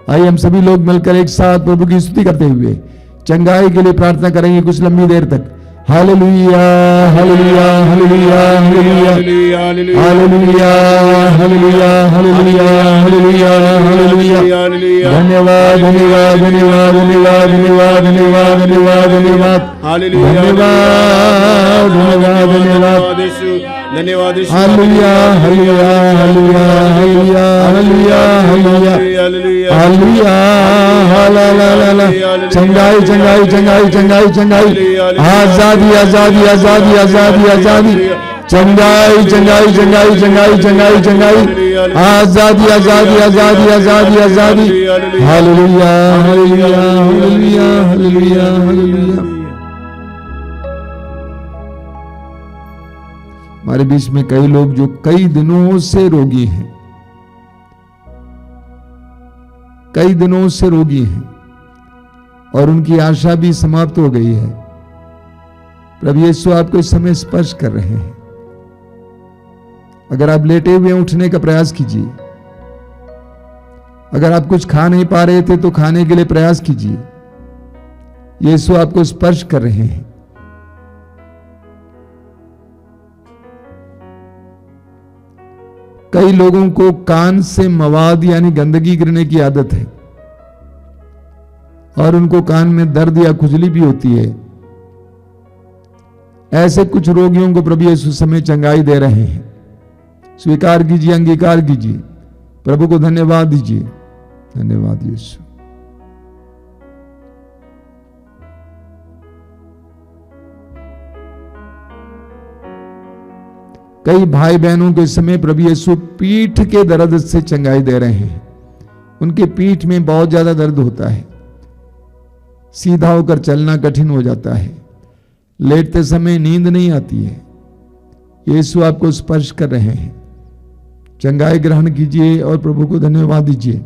आइए हम सभी लोग मिलकर एक साथ प्रभु की स्तुति करते हुए चंगाई के लिए प्रार्थना करेंगे कुछ लंबी देर तक। Hallelujah hallelujah hallelujah hallelujah hallelujah hallelujah hallelujah hallelujah hallelujah. धन्यवाद धन्यवाद धन्यवाद धन्यवाद धन्यवाद धन्यवाद धन्यवाद धन्यवाद धन्यवाद धन्यवाद धन्यवाद धन्यवाद। Hallelujah hallelujah hallelujah hallelujah hallelujah hallelujah hallelujah hallelujah. चंगाई चंगाई चंगाई चंगाई चंगाई, आजादी आजादी आजादी आजादी आजादी, चंगाई चंगाई चंगाई चंगाई चंगाई चंगाई, आजादी आजादी आजादी आजादी आजादी। Hallelujah hallelujah hallelujah hallelujah hallelujah. हमारे बीच में कई लोग जो कई दिनों से रोगी हैं, कई दिनों से रोगी हैं और उनकी आशा भी समाप्त हो गई है। प्रभु यीशु आपको इस समय स्पर्श कर रहे हैं। अगर आप लेटे हुए उठने का प्रयास कीजिए। अगर आप कुछ खा नहीं पा रहे थे तो खाने के लिए प्रयास कीजिए। यीशु आपको स्पर्श कर रहे हैं। कई लोगों को कान से मवाद यानी गंदगी गिरने की आदत है और उनको कान में दर्द या खुजली भी होती है। ऐसे कुछ रोगियों को प्रभु यीशु समय चंगाई दे रहे हैं। स्वीकार कीजिए, अंगीकार कीजिए, प्रभु को धन्यवाद दीजिए। धन्यवाद यीशु। कई भाई बहनों को इस समय प्रभु यीशु पीठ के दर्द से चंगाई दे रहे हैं। उनके पीठ में बहुत ज्यादा दर्द होता है, सीधा होकर चलना कठिन हो जाता है, लेटते समय नींद नहीं आती है। यीशु आपको स्पर्श कर रहे हैं। चंगाई ग्रहण कीजिए और प्रभु को धन्यवाद दीजिए।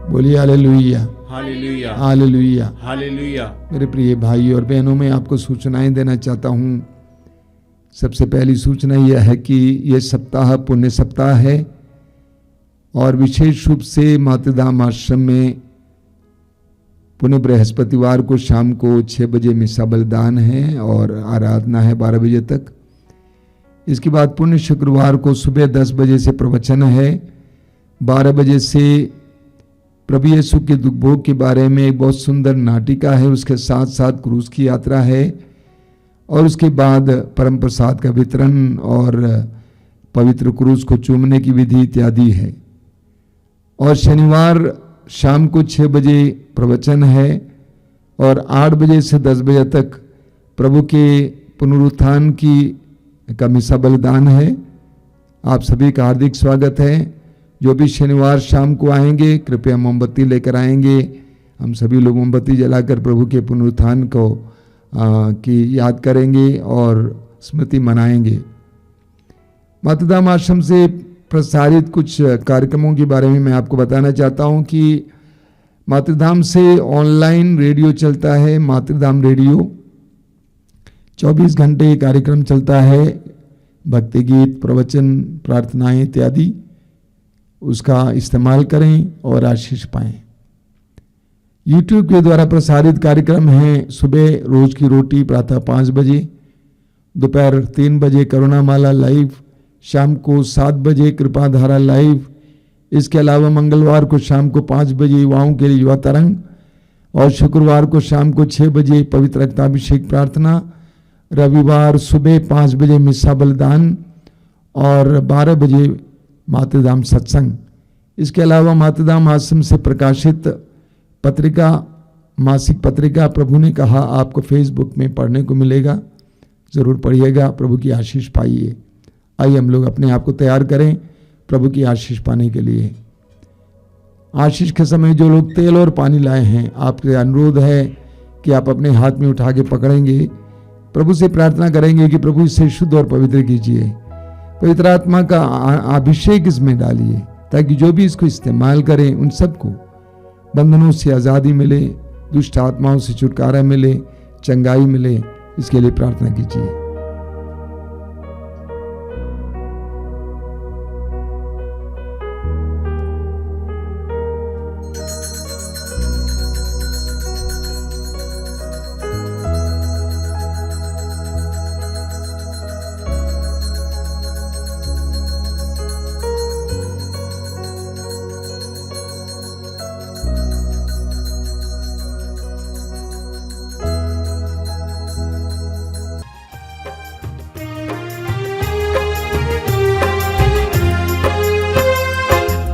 बोलिए हालेलुया हालेलुया हालेलुया हालेलुया। मेरे प्रिय भाई और बहनों, मैं आपको सूचनाएं देना चाहता हूं। सबसे पहली सूचना यह है कि यह सप्ताह पुण्य सप्ताह है और विशेष रूप से मातृधाम आश्रम में पुण्य बृहस्पतिवार को शाम को 6 बजे मिसा बलिदान है और आराधना है 12 बजे तक। इसके बाद पुण्य शुक्रवार को सुबह 10 बजे से प्रवचन है। 12 बजे से प्रभु यीशु के दुख भोग के बारे में एक बहुत सुंदर नाटिका है, उसके साथ साथ क्रूज की यात्रा है और उसके बाद परम प्रसाद का वितरण और पवित्र क्रूज को चूमने की विधि इत्यादि है। और शनिवार शाम को 6 बजे प्रवचन है और 8 बजे से 10 बजे तक प्रभु के पुनरुत्थान की का मिसा बलिदान है। आप सभी का हार्दिक स्वागत है। जो भी शनिवार शाम को आएंगे कृपया मोमबत्ती लेकर आएंगे। हम सभी लोग मोमबत्ती जलाकर प्रभु के पुनरुत्थान को की याद करेंगे और स्मृति मनाएंगे। मातृधाम आश्रम से प्रसारित कुछ कार्यक्रमों के बारे में मैं आपको बताना चाहता हूं कि मातृधाम से ऑनलाइन रेडियो चलता है। मातृधाम रेडियो 24 घंटे कार्यक्रम चलता है, भक्ति गीत, प्रवचन, प्रार्थनाएं इत्यादि। उसका इस्तेमाल करें और आशीष पाएं। YouTube के द्वारा प्रसारित कार्यक्रम हैं सुबह रोज की रोटी प्रातः 5 बजे, दोपहर 3 बजे करुणामाला लाइव, शाम को 7 बजे कृपाधारा लाइव। इसके अलावा मंगलवार को शाम को 5 बजे युवाओं के लिए युवा तरंग और शुक्रवार को शाम को 6 बजे पवित्र रक्ताभिषेक प्रार्थना, रविवार सुबह 5 बजे मिस्सा बलिदान और 12 बजे मातृधाम सत्संग। इसके अलावा मातृधाम आश्रम से प्रकाशित पत्रिका, मासिक पत्रिका प्रभु ने कहा आपको फेसबुक में पढ़ने को मिलेगा, ज़रूर पढ़िएगा, प्रभु की आशीष पाइए। आइए हम लोग अपने आप को तैयार करें प्रभु की आशीष पाने के लिए। आशीष के समय जो लोग तेल और पानी लाए हैं, आपसे अनुरोध है कि आप अपने हाथ में उठा के पकड़ेंगे, प्रभु से प्रार्थना करेंगे कि प्रभु इसे शुद्ध और पवित्र कीजिए, पवित्र आत्मा का अभिषेक इसमें डालिए, ताकि जो भी इसको इस्तेमाल करें उन सबको बंधनों से आज़ादी मिले, दुष्ट आत्माओं से छुटकारा मिले, चंगाई मिले। इसके लिए प्रार्थना कीजिए।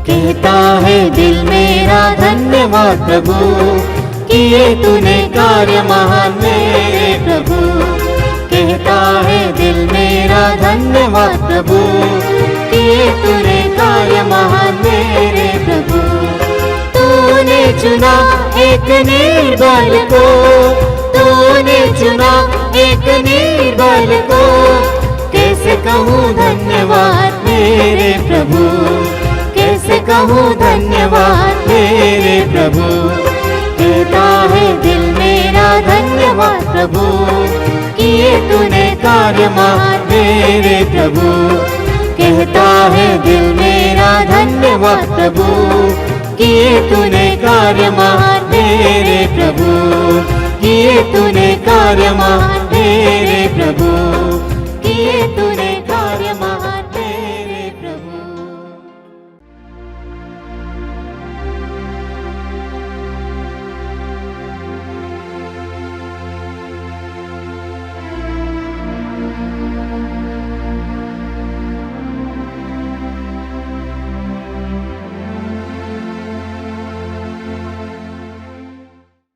कहता है दिल मेरा धन्यवाद प्रभु, किए तूने कार्य महान मेरे प्रभु। कहता है दिल मेरा धन्यवाद प्रभु, किए तूने कार्य महान मेरे प्रभु। तूने चुना एक निर्बल को, तूने चुना एक निर्बल को, कैसे कहूँ धन्यवाद मेरे प्रभु, कैसे कहूँ धन्यवाद मेरे प्रभु। कहता है दिल मेरा धन्यवाद प्रभु, किए तूने कार्य महान मेरे प्रभु। कहता है दिल मेरा धन्यवाद प्रभु, किए तूने कार्य महान मेरे प्रभु, किए तूने कार्य महान